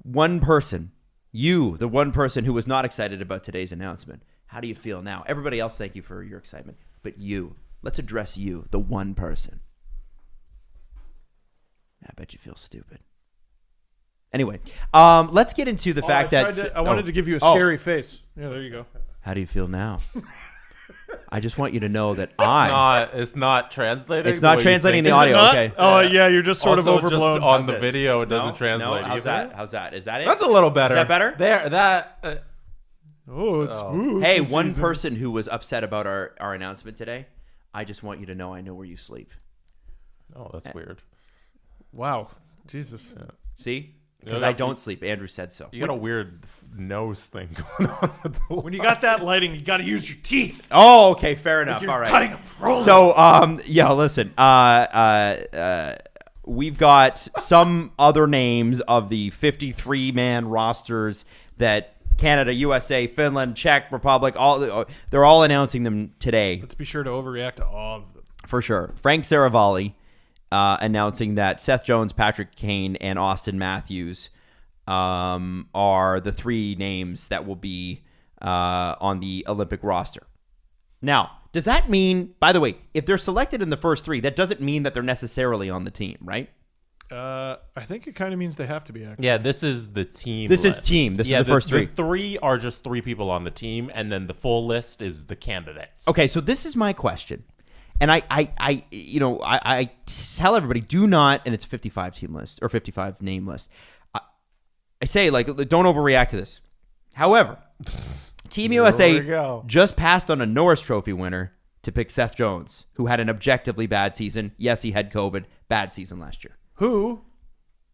one person, you, the one person who was not excited about today's announcement. How do you feel now? Everybody else, thank you for your excitement. But you, let's address you, the one person. I bet you feel stupid. Anyway, let's get into the fact that... I wanted to give you a scary face. Yeah, there you go. How do you feel now? I just want you to know that It's not translating. It's not translating the audio. Okay. Oh, yeah, you're just sort of Also, overblown. just on the video, it doesn't translate. No, how's that? Is that it? That's a little better. Is that better? Oh, it's smooth. Hey, one person who was upset about our announcement today, I just want you to know I know where you sleep. Oh, that's weird. Wow. Jesus. Yeah. See? Because I don't sleep. Andrew said so. You got a weird nose thing going on. When you got that lighting, you got to use your teeth. Oh, okay. Fair enough. You're all right. cutting a promo. So, listen. We've got some other names of the 53-man rosters that Canada, USA, Finland, Czech Republic, they're all announcing them today. Let's be sure to overreact to all of them. For sure. Frank Saravalli announcing that Seth Jones, Patrick Kane, and Austin Matthews are the 3 names that will be on the Olympic roster. Now, does that mean, by the way, if they're selected in the first 3, that doesn't mean that they're necessarily on the team, right? I think it kind of means they have to be active. Yeah, this is the team. This list. is team. This is the first 3. The 3 are just 3 people on the team, and then the full list is the candidates. Okay, so this is my question. And I tell everybody, do not, and it's a 55 team list or 55 name list. I say, don't overreact to this. However, Team USA just passed on a Norris Trophy winner to pick Seth Jones, who had an objectively bad season. Yes, he had COVID. Bad season last year. Who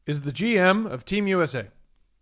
is the GM of Team USA?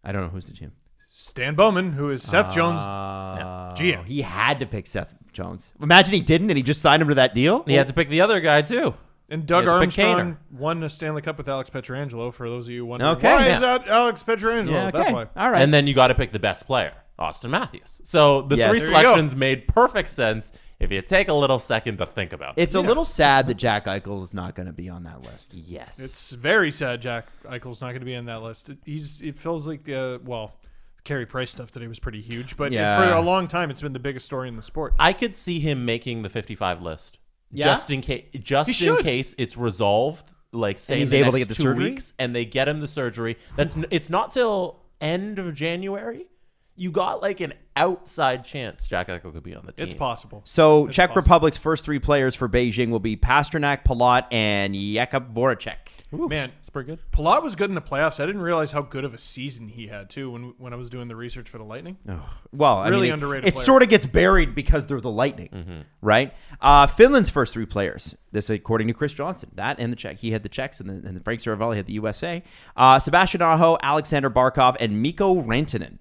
I don't know who's the GM. Stan Bowman, who is Seth Jones' GM. He had to pick Seth Jones. Imagine he didn't and he just signed him to that deal. He had to pick the other guy too. And Doug Yeah, it's a big Armstrong caner. won a Stanley Cup with Alex Pietrangelo, for those of you wondering. Okay, why yeah. is that Alex Pietrangelo? Yeah, okay. That's why. All right. And then you got to pick the best player, Austin Matthews. So the Yes. three There you go. selections made perfect sense if you take a little second to think about it. It's a little sad that Jack Eichel is not going to be on that list. Yes. It's very sad Jack Eichel's not going to be on that list. It feels like, Carey Price stuff today was pretty huge, but Yeah. for a long time, it's been the biggest story in the sport. I could see him making the 55 list. Yeah? Just in case should. it's resolved, like say And he's in the able to next get the 2 surgery? weeks, and they get him the surgery. It's not till end of January. You got like an outside chance Jack Eichel could be on the team. It's possible. So It's Czech possible. Republic's first 3 players for Beijing will be Pasternak, Palat, and Jakub Voracek. Ooh, Man, it's pretty good. Palat was good in the playoffs. I didn't realize how good of a season he had, too, when I was doing the research for the Lightning. Well, I Really mean, underrated it player. sort of gets buried because they're the Lightning, right? Finland's first 3 players. This, according to Chris Johnson, that and the Czech. He had the Czechs, and the Frank Saravelli had the USA. Sebastian Aho, Alexander Barkov, and Mikko Rantanen.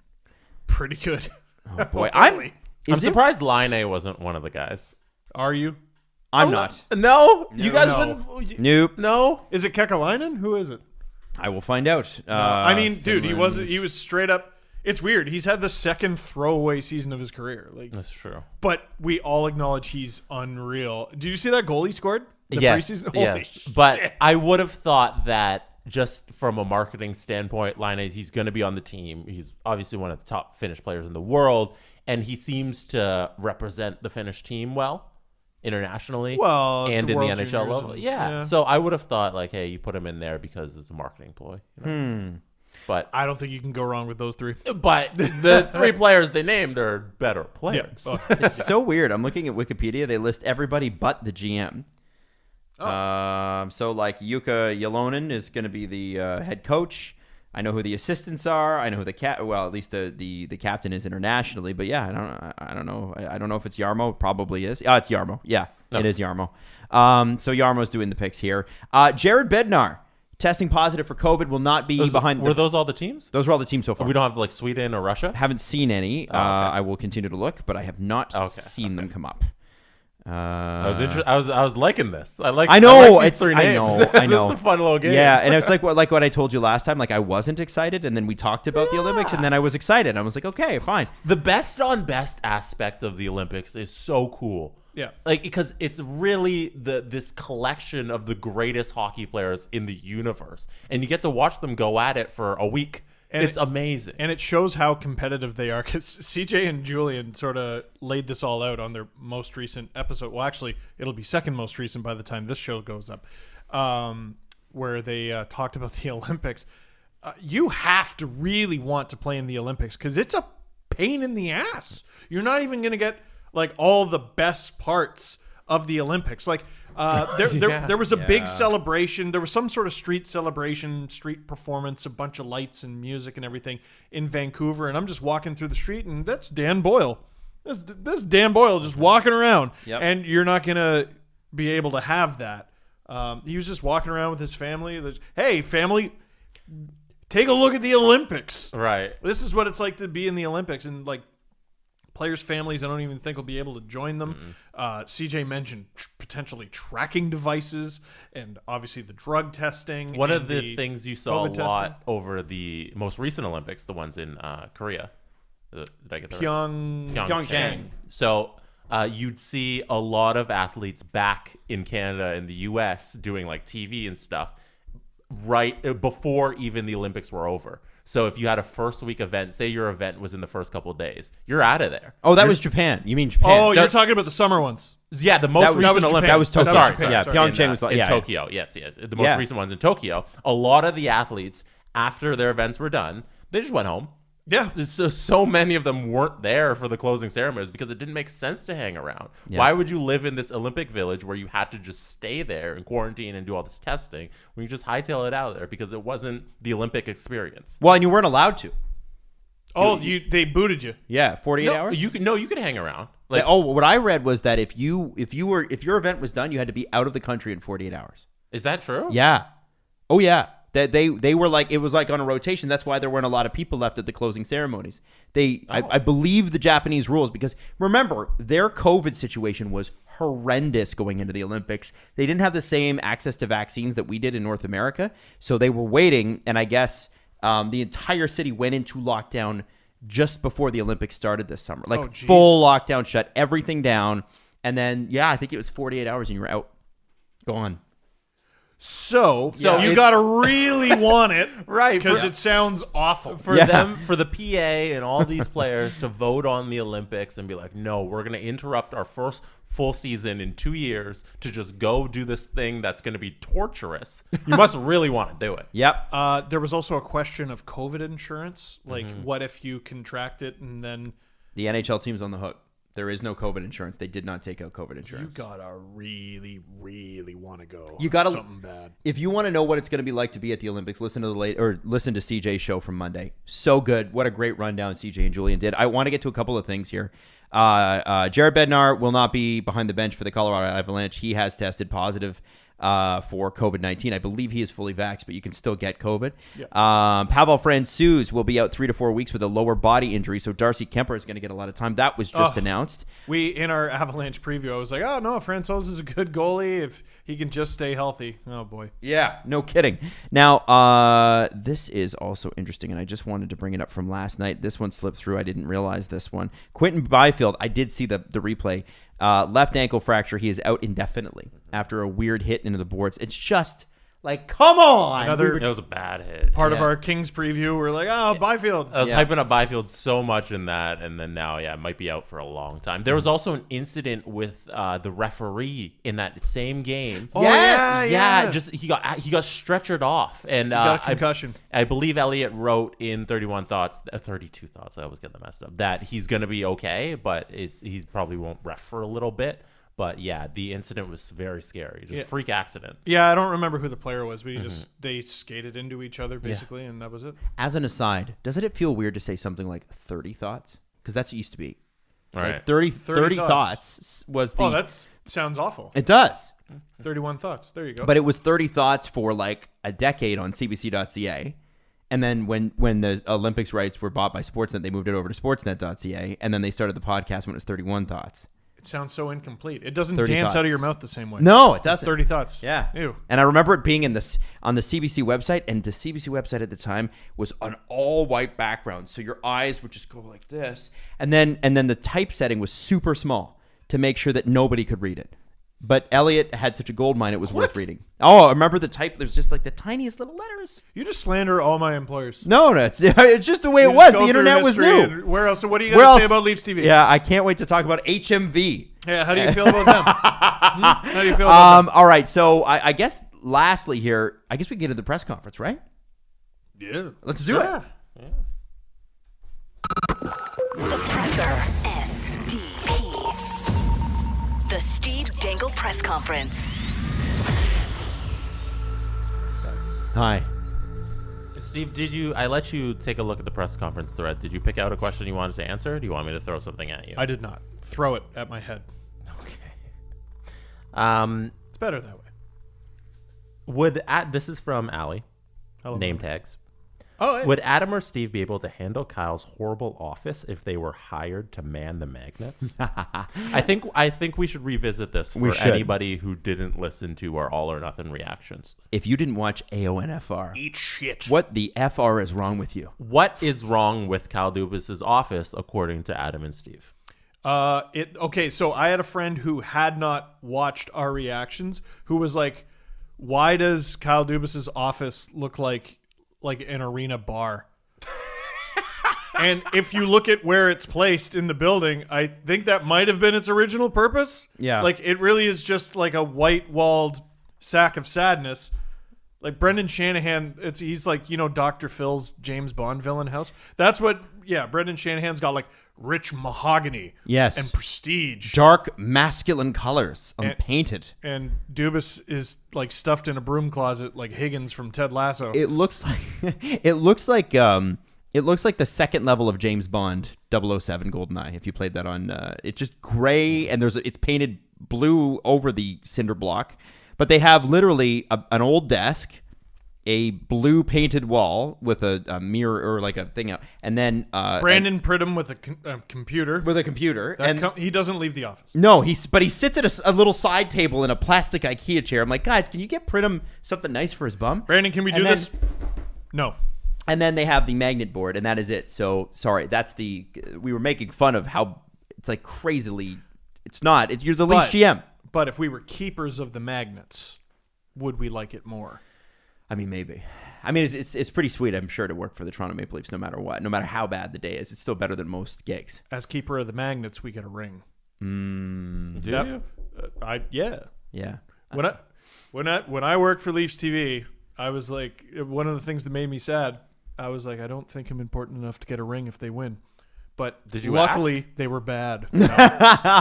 Pretty good. Oh boy, Really? I'm Is it- surprised Line wasn't one of the guys. Are you? I'm not. No, you guys No. wouldn't. Nope. No. Is it Kekalainen? Who is it? I will find out. I mean, dude, Finland. he was straight up. It's weird. He's had the second throwaway season of his career. Like, That's true. but we all acknowledge he's unreal. Did you see that goal he scored? The Yes, preseason? Holy yes. shit. But I would have thought that just from a marketing standpoint, he's going to be on the team. He's obviously one of the top Finnish players in the world, and he seems to represent the Finnish team well internationally, Well, and the in the World NHL Juniors level. and- Yeah. yeah. So I would have thought hey, you put him in there because it's a marketing ploy. You know? But I don't think you can go wrong with those 3. the 3 players they named are better players. Oh. It's so weird. I'm looking at Wikipedia. They list everybody but the GM. So like Jukka Jalonen is going to be the head coach. I know who the assistants are. I know who at least the captain is internationally. But yeah, I don't know. I don't know if it's Jarmo. It probably is. Oh, it's Jarmo. Yeah, it is Jarmo. So Jarmo's doing the picks here. Jared Bednar testing positive for COVID will not be behind. Were those all the teams? Those were all the teams so far. We don't have Sweden or Russia. Haven't seen any. I will continue to look, but I have not seen them come up. I was liking this. I I know like it's. these 3 I names. know. I know. It's a fun little game. Yeah, and it's like what I told you last time. Like I wasn't excited, and then we talked about the Olympics, and then I was excited. I was like, okay, fine. The best on best aspect of the Olympics is so cool. Yeah. Because it's really this collection of the greatest hockey players in the universe, and you get to watch them go at it for a week. And it's amazing. And it shows how competitive they are, because CJ and Julian sort of laid this all out on their most recent episode. Well, actually, it'll be second most recent by the time this show goes up, where they talked about the Olympics. You have to really want to play in the Olympics, because it's a pain in the ass. You're not even going to get all the best parts of the Olympics. There was a big celebration. There was some sort of street celebration, street performance, a bunch of lights and music and everything in Vancouver. And I'm just walking through the street, and that's Dan Boyle. This Dan Boyle just walking around. Yep. And you're not going to be able to have that. He was just walking around with his family. Hey, family, take a look at the Olympics. Right. This is what it's like to be in the Olympics. And players' families, I don't even think will be able to join them. CJ mentioned potentially tracking devices, and obviously the drug testing. One and of the things you saw COVID a lot testing. over the most recent Olympics, the ones in Korea. Did I get that right? Pyeongchang. So you'd see a lot of athletes back in Canada and the U.S. doing TV and stuff right before even the Olympics were over. So if you had a first week event, say your event was in the first couple of days, you're out of there. Oh, that was Japan. You mean Japan? Oh, you're talking about the summer ones. Yeah, the most That was- recent that was Olympics. Japan. That was Tokyo. Sorry, Japan, yeah, sorry. Pyeongchang was in yeah. Tokyo. Yes. The most Yeah. recent ones in Tokyo. A lot of the athletes, after their events were done, they just went home. Yeah. So many of them weren't there for the closing ceremonies because it didn't make sense to hang around. Yeah. Why would you live in this Olympic village where you had to just stay there and quarantine and do all this testing when you just hightail it out of there because it wasn't the Olympic experience? Well, and you weren't allowed to. Oh, they booted you. Yeah, 48 hours. You could hang around. What I read was that if your event was done, you had to be out of the country in 48 hours. Is that true? Yeah. Oh yeah. That they were like, it was like on a rotation. That's why there weren't a lot of people left at the closing ceremonies. I believe the Japanese rules, because remember, their COVID situation was horrendous going into the Olympics. They didn't have the same access to vaccines that we did in North America, so they were waiting, and I guess the entire city went into lockdown just before the Olympics started this summer. Like full lockdown, shut everything down, and then I think it was 48 hours and you were out, gone. So you got to really want it, Right, Because it sounds awful. For them, for the PA and all these players to vote on the Olympics and be like, no, we're going to interrupt our first full season in 2 years to just go do this thing that's going to be torturous. You must really want to do it. Yep. There was also a question of COVID insurance. Like, what if you contract it and then The NHL team's on the hook. There is no COVID insurance. They did not take out COVID insurance. you gotta really, really want to go? You gotta something bad. If you want to know what it's going to be like to be at the Olympics, listen to CJ's show from Monday. So good. What a great rundown CJ and Julian did. I want to get to a couple of things here. Jared Bednar will not be behind the bench for the Colorado Avalanche. He has tested positive for COVID-19. I believe he is fully vaxxed, but you can still get COVID. Yep. Pavel Francouz will be out 3 to 4 weeks with a lower body injury, so Darcy Kemper is going to get a lot of time. That was just announced. We, in our Avalanche preview, I was like, oh, no, Francouz is a good goalie if he can just stay healthy. Oh, boy. Yeah, no kidding. Now, this is also interesting, and I just wanted to bring it up from last night. This one slipped through. I didn't realize this one. Quentin Byfield, I did see the replay. Left ankle fracture. He is out indefinitely after a weird hit into the boards. It's just like, come on. It was a bad hit. Part of our Kings preview, we're like, oh, Byfield. I was hyping up Byfield so much in that, and then now, it might be out for a long time. There was also an incident with the referee in that same game. Oh, yeah. Just he got stretchered off, and got a concussion. I believe Elliott wrote in 32 Thoughts. I always get them messed up. That he's gonna be okay, but he probably won't ref for a little bit. But the incident was very scary. Just a freak accident. Yeah, I don't remember who the player was, but they skated into each other basically, and that was it. As an aside, doesn't it feel weird to say something like 30 thoughts? Because that's what it used to be. Right. Like 30 thoughts was the... Oh, that sounds awful. It does. 31 thoughts. There you go. But it was 30 thoughts for like a decade on CBC.ca. And then when the Olympics rights were bought by Sportsnet, they moved it over to Sportsnet.ca. And then they started the podcast when it was 31 thoughts. It sounds so incomplete. It doesn't 30 dance thoughts. out of your mouth the same way. No, it doesn't. 30 thoughts. Yeah. Ew. And I remember it being on the CBC website, and the CBC website at the time was an all white background, so your eyes would just go like this, and then the typesetting was super small to make sure that nobody could read it. But Elliot had such a gold mine, it was worth reading. Oh, I remember the type. There's just like the tiniest little letters. You just slander all my employers. No, it's just the way it was. The internet was new. Where else? So what do you got to say about Leafs TV? Yeah, I can't wait to talk about HMV. Yeah, how do you feel about them? How do you feel about them? All right, so I guess lastly here, I guess we can get to the press conference, right? Yeah. Let's do it. Yeah. The Presser. SDP. The Steve Dangle Press Conference. Hi. Steve, I let you take a look at the press conference thread. Did you pick out a question you wanted to answer? Or do you want me to throw something at you? I did not. Throw it at my head. Okay. It's better that way. This is from Allie. Hello, Name Mom. tags. Oh, hey. Would Adam or Steve be able to handle Kyle's horrible office if they were hired to man the magnets? I think we should revisit this for anybody who didn't listen to our All or Nothing reactions. If you didn't watch AONFR, Eat shit. what the FR is wrong with you? What is wrong with Kyle Dubas' office, according to Adam and Steve? Okay, so I had a friend who had not watched our reactions who was like, why does Kyle Dubas' office look like an arena bar? And if you look at where it's placed in the building, I think that might have been its original purpose. Yeah. Like, it really is just like a white-walled sack of sadness. Like, Brendan Shanahan, he's like, Dr. Phil's James Bond villain house. That's what, Brendan Shanahan's got, like, rich mahogany. Yes. And prestige. Dark masculine colors, unpainted. And Dubas is, like, stuffed in a broom closet like Higgins from Ted Lasso. It looks like the second level of James Bond 007 GoldenEye. If you played that on, it's just gray and it's painted blue over the cinder block. But they have literally an old desk a blue painted wall with a mirror or like a thing out, and then Brandon Pridham with a computer. with a computer, He doesn't leave the office. no, he sits at a little side table in a plastic IKEA chair. I'm like, guys, can you get Pridham something nice for his bum? Brandon, can we do this? No. And then they have the magnet board, and that is it. So sorry, we were making fun of how it's like crazily. It's not. You're the Leafs GM. But if we were keepers of the magnets, would we like it more? I mean, maybe. I mean, it's pretty sweet, I'm sure, to work for the Toronto Maple Leafs no matter what. No matter how bad the day is, it's still better than most gigs. As keeper of the magnets, we get a ring. Do you? Yeah. Yeah. When I worked for Leafs TV, I was like, one of the things that made me sad, I was like, I don't think I'm important enough to get a ring if they win. But Did you luckily, they were bad. No.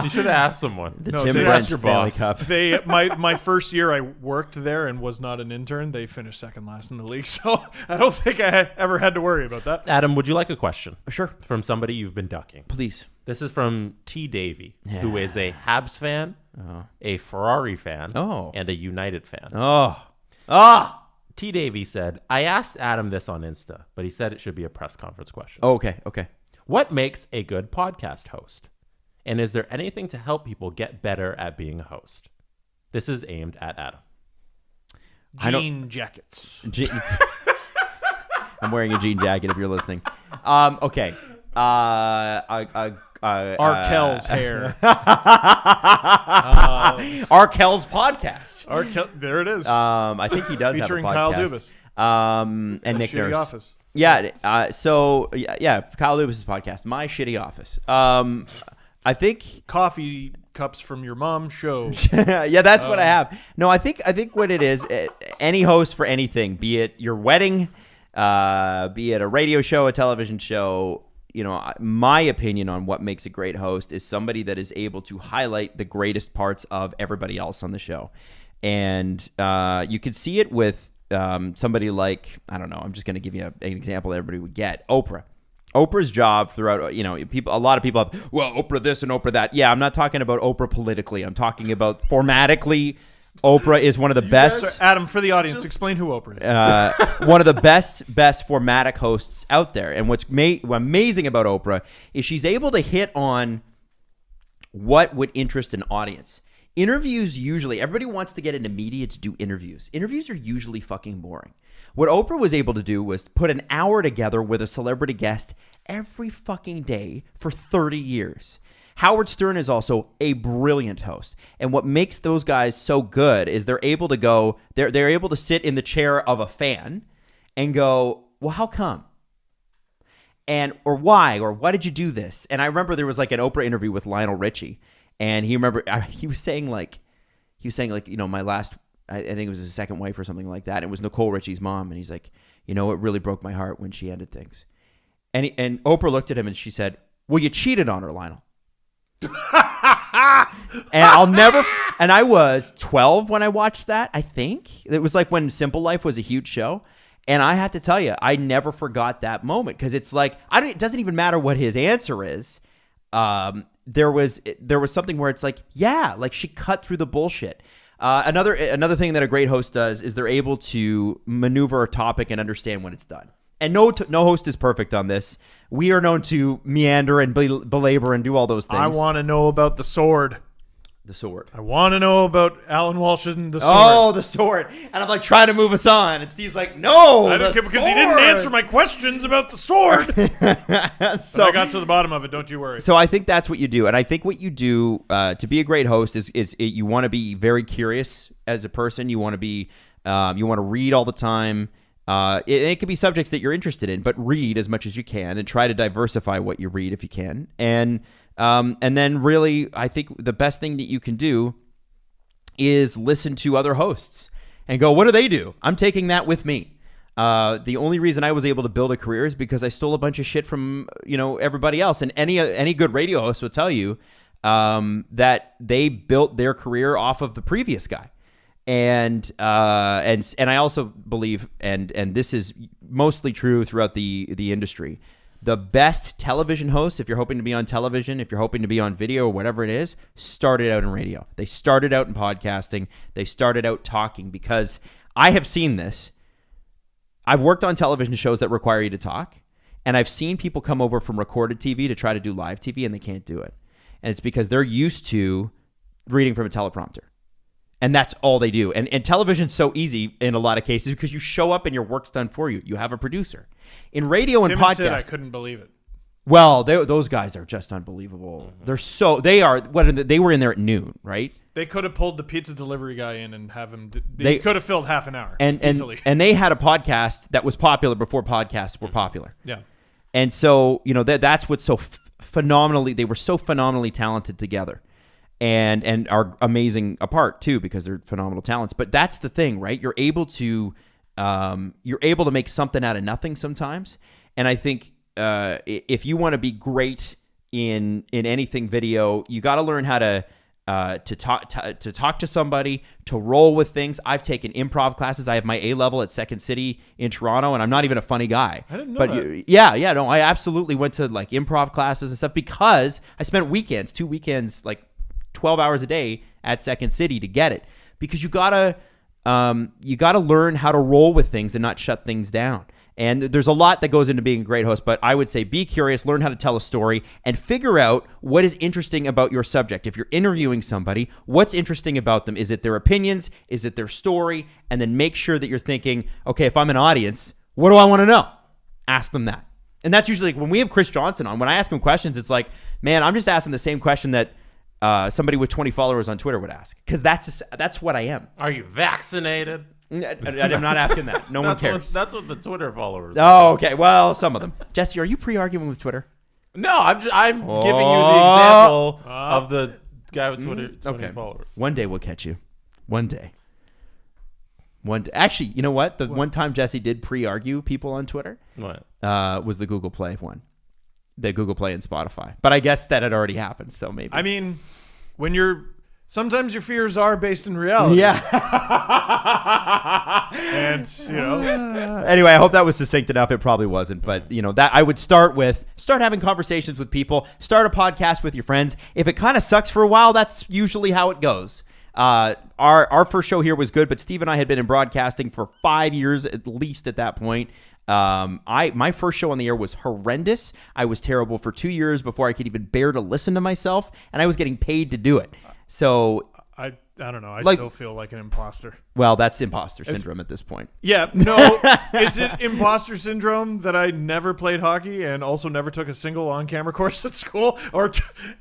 You should have asked someone. The No, Tim so Brent ask your Stanley boss. Cup. My first year I worked there and was not an intern, they finished second last in the league. So I don't think I ever had to worry about that. Adam, would you like a question? Sure. From somebody you've been ducking. Please. This is from T. Davey, who is a Habs fan, a Ferrari fan, and a United fan. T. Davey said, I asked Adam this on Insta, but he said it should be a press conference question. Oh, okay. What makes a good podcast host? And is there anything to help people get better at being a host? This is aimed at Adam. Jean jackets. I'm wearing a jean jacket if you're listening. Okay. Arkell's hair. Arkell's podcast. There it is. I think he does Featuring have a Kyle podcast. Dubas. And Nick Shitty Nurse. Office. Yeah. Kyle Dubas' podcast, My Shitty Office. I think Coffee cups from your mom's show. yeah, that's what I have. No, I think what it is, any host for anything, be it your wedding, be it a radio show, a television show, you know, my opinion on what makes a great host is somebody that is able to highlight the greatest parts of everybody else on the show. And you could see it with somebody like, I don't know, I'm just going to give you an example that everybody would get. Oprah's job throughout, you know, a lot of people have, well, Oprah this and Oprah that. Yeah, I'm not talking about Oprah politically. I'm talking about formatically. Oprah is one of the best. So, Adam, for the audience, explain who Oprah is. One of the best formatic hosts out there. And what's amazing about Oprah is she's able to hit on what would interest an audience. Interviews usually, everybody wants to get into media to do interviews. Interviews are usually fucking boring. What Oprah was able to do was put an hour together with a celebrity guest every fucking day for 30 years. Howard Stern is also a brilliant host. And what makes those guys so good is they're able to sit in the chair of a fan and go, well, how come? Or why? Or why did you do this? And I remember there was like an Oprah interview with Lionel Richie. And he was saying like, you know, my last, I think it was his second wife or something like that. It was Nicole Richie's mom. And he's like, you know, it really broke my heart when she ended things. And Oprah looked at him and she said, well, you cheated on her, Lionel. And I was 12 when I watched that, I think. It was like when Simple Life was a huge show. And I have to tell you, I never forgot that moment because it's like, it doesn't even matter what his answer is. There was something where it's like, yeah, like she cut through the bullshit. Another thing that a great host does is they're able to maneuver a topic and understand when it's done. And no host is perfect on this. We are known to meander and belabor and do all those things. I want to know about the sword. The sword. I want to know about Alan Walsh and the sword. Oh, the sword. And I'm like trying to move us on. And Steve's like, no, I didn't care because he didn't answer my questions about the sword. So I got to the bottom of it. Don't you worry. So I think that's what you do. And I think what you do to be a great host is you want to be very curious as a person. You want to be, you want to read all the time. It could be subjects that you're interested in, but read as much as you can and try to diversify what you read if you can. And then really, I think the best thing that you can do is listen to other hosts and go, what do they do? I'm taking that with me. The only reason I was able to build a career is because I stole a bunch of shit from, you know, everybody else. And any good radio host will tell you that they built their career off of the previous guy. And I also believe, and this is mostly true throughout the industry, the best television hosts, if you're hoping to be on television, if you're hoping to be on video or whatever it is, started out in radio. They started out in podcasting. They started out talking because I have seen this. I've worked on television shows that require you to talk, and I've seen people come over from recorded TV to try to do live TV, and they can't do it. And it's because they're used to reading from a teleprompter. And that's all they do. And television's so easy in a lot of cases because you show up and your work's done for you. You have a producer. In radio and podcast, I couldn't believe it. Well, those guys are just unbelievable. Mm-hmm. They were in there at noon, right? They could have pulled the pizza delivery guy in and have him. They could have filled half an hour easily. And they had a podcast that was popular before podcasts were popular. Yeah. And so, that's what's so phenomenally, they were so phenomenally talented together. And are amazing apart too because they're phenomenal talents. But that's the thing, right? You're able to make something out of nothing sometimes. And I think if you want to be great in anything video, you got to learn how to talk to somebody, to roll with things. I've taken improv classes. I have my A-level at Second City in Toronto, and I'm not even a funny guy. I didn't know that. No, I absolutely went to like improv classes and stuff because I spent 2 weekends, like 12 hours a day at Second City to get it, because you gotta learn how to roll with things and not shut things down. And there's a lot that goes into being a great host, but I would say be curious, learn how to tell a story, and figure out what is interesting about your subject. If you're interviewing somebody, what's interesting about them? Is it their opinions? Is it their story? And then make sure that you're thinking, okay, if I'm an audience, what do I want to know? Ask them that. And that's usually like when we have Chris Johnson on, when I ask him questions, it's like, man, I'm just asking the same question that somebody with 20 followers on Twitter would ask, because that's what I am. Are you vaccinated? I'm not asking that. No one cares. That's what the Twitter followers. Oh, okay. Well, some of them. Jesse, are you pre-arguing with Twitter? No, I'm giving you the example of the guy with 20 followers. One day we'll catch you. One day. Actually, you know what? The one time Jesse did pre-argue people on Twitter was the Google Play one. The Google Play and Spotify. But I guess that had already happened, so maybe. I mean, sometimes your fears are based in reality. Yeah. And, Anyway, I hope that was succinct enough. It probably wasn't. But, that I would start having conversations with people, start a podcast with your friends. If it kind of sucks for a while, that's usually how it goes. Our first show here was good, but Steve and I had been in broadcasting for 5 years, at least at that point. My first show on the air was horrendous. I was terrible for 2 years before I could even bear to listen to myself, and I was getting paid to do it. So I don't know. I still feel like an imposter. Well, that's imposter syndrome at this point. Yeah, no. Is it imposter syndrome that I never played hockey and also never took a single on-camera course at school or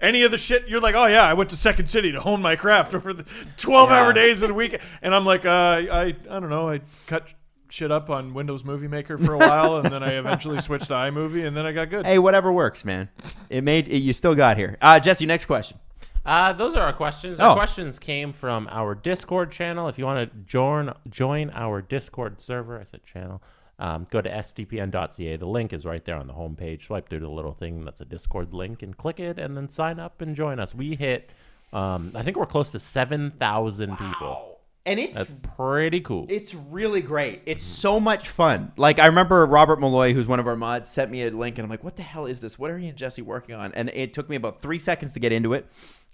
any of the shit? You're like, oh yeah, I went to Second City to hone my craft over the 12-hour days in a week, and I'm like, I don't know. I cut shit up on Windows Movie Maker for a while, and then I eventually switched to iMovie, and then I got good. Hey, whatever works, man. You still got here. Jesse, next question. Those are our questions. Our questions came from our Discord channel. If you want to join our Discord server, I said channel, go to sdpn.ca. The link is right there on the homepage. Swipe through the little thing that's a Discord link and click it, and then sign up and join us. We hit, I think we're close to 7,000 people. And that's pretty cool. It's really great. It's so much fun. Like, I remember Robert Malloy, who's one of our mods, sent me a link, and I'm like, what the hell is this? What are he and Jesse working on? And it took me about 3 seconds to get into it.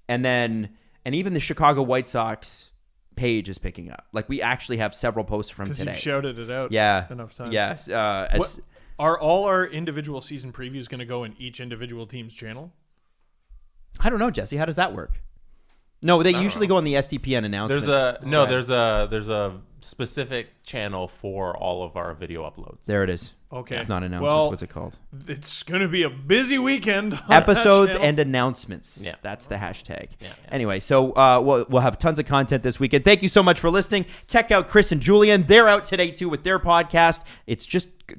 And even the Chicago White Sox page is picking up. Like, we actually have several posts from today. Because you shouted it out enough times. Yes. Are all our individual season previews going to go in each individual team's channel? I don't know, Jesse. How does that work? No, they usually go on the SDPN announcements. There's a specific channel for all of our video uploads. There it is. Okay. It's not announcements. Well, what's it called? It's going to be a busy weekend. Episodes and announcements. Yeah. That's the hashtag. Yeah. Anyway, so we'll have tons of content this weekend. Thank you so much for listening. Check out Chris and Julian. They're out today, too, with their podcast. It's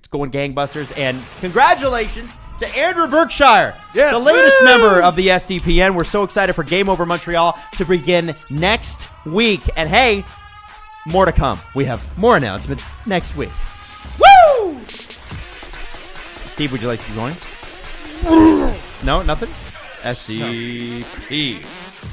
going gangbusters. And congratulations to Andrew Berkshire, the latest member of the SDPN. We're so excited for Game Over Montreal to begin next week. And hey, more to come. We have more announcements next week. Woo! Steve, would you like to keep going? No, nothing? SDP.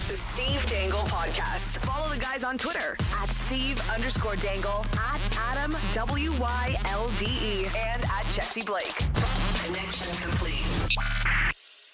The Steve Dangle Podcast. Follow the guys on Twitter at Steve_Dangle, at Adam WYLDE, and at Jesse Blake. Connection complete.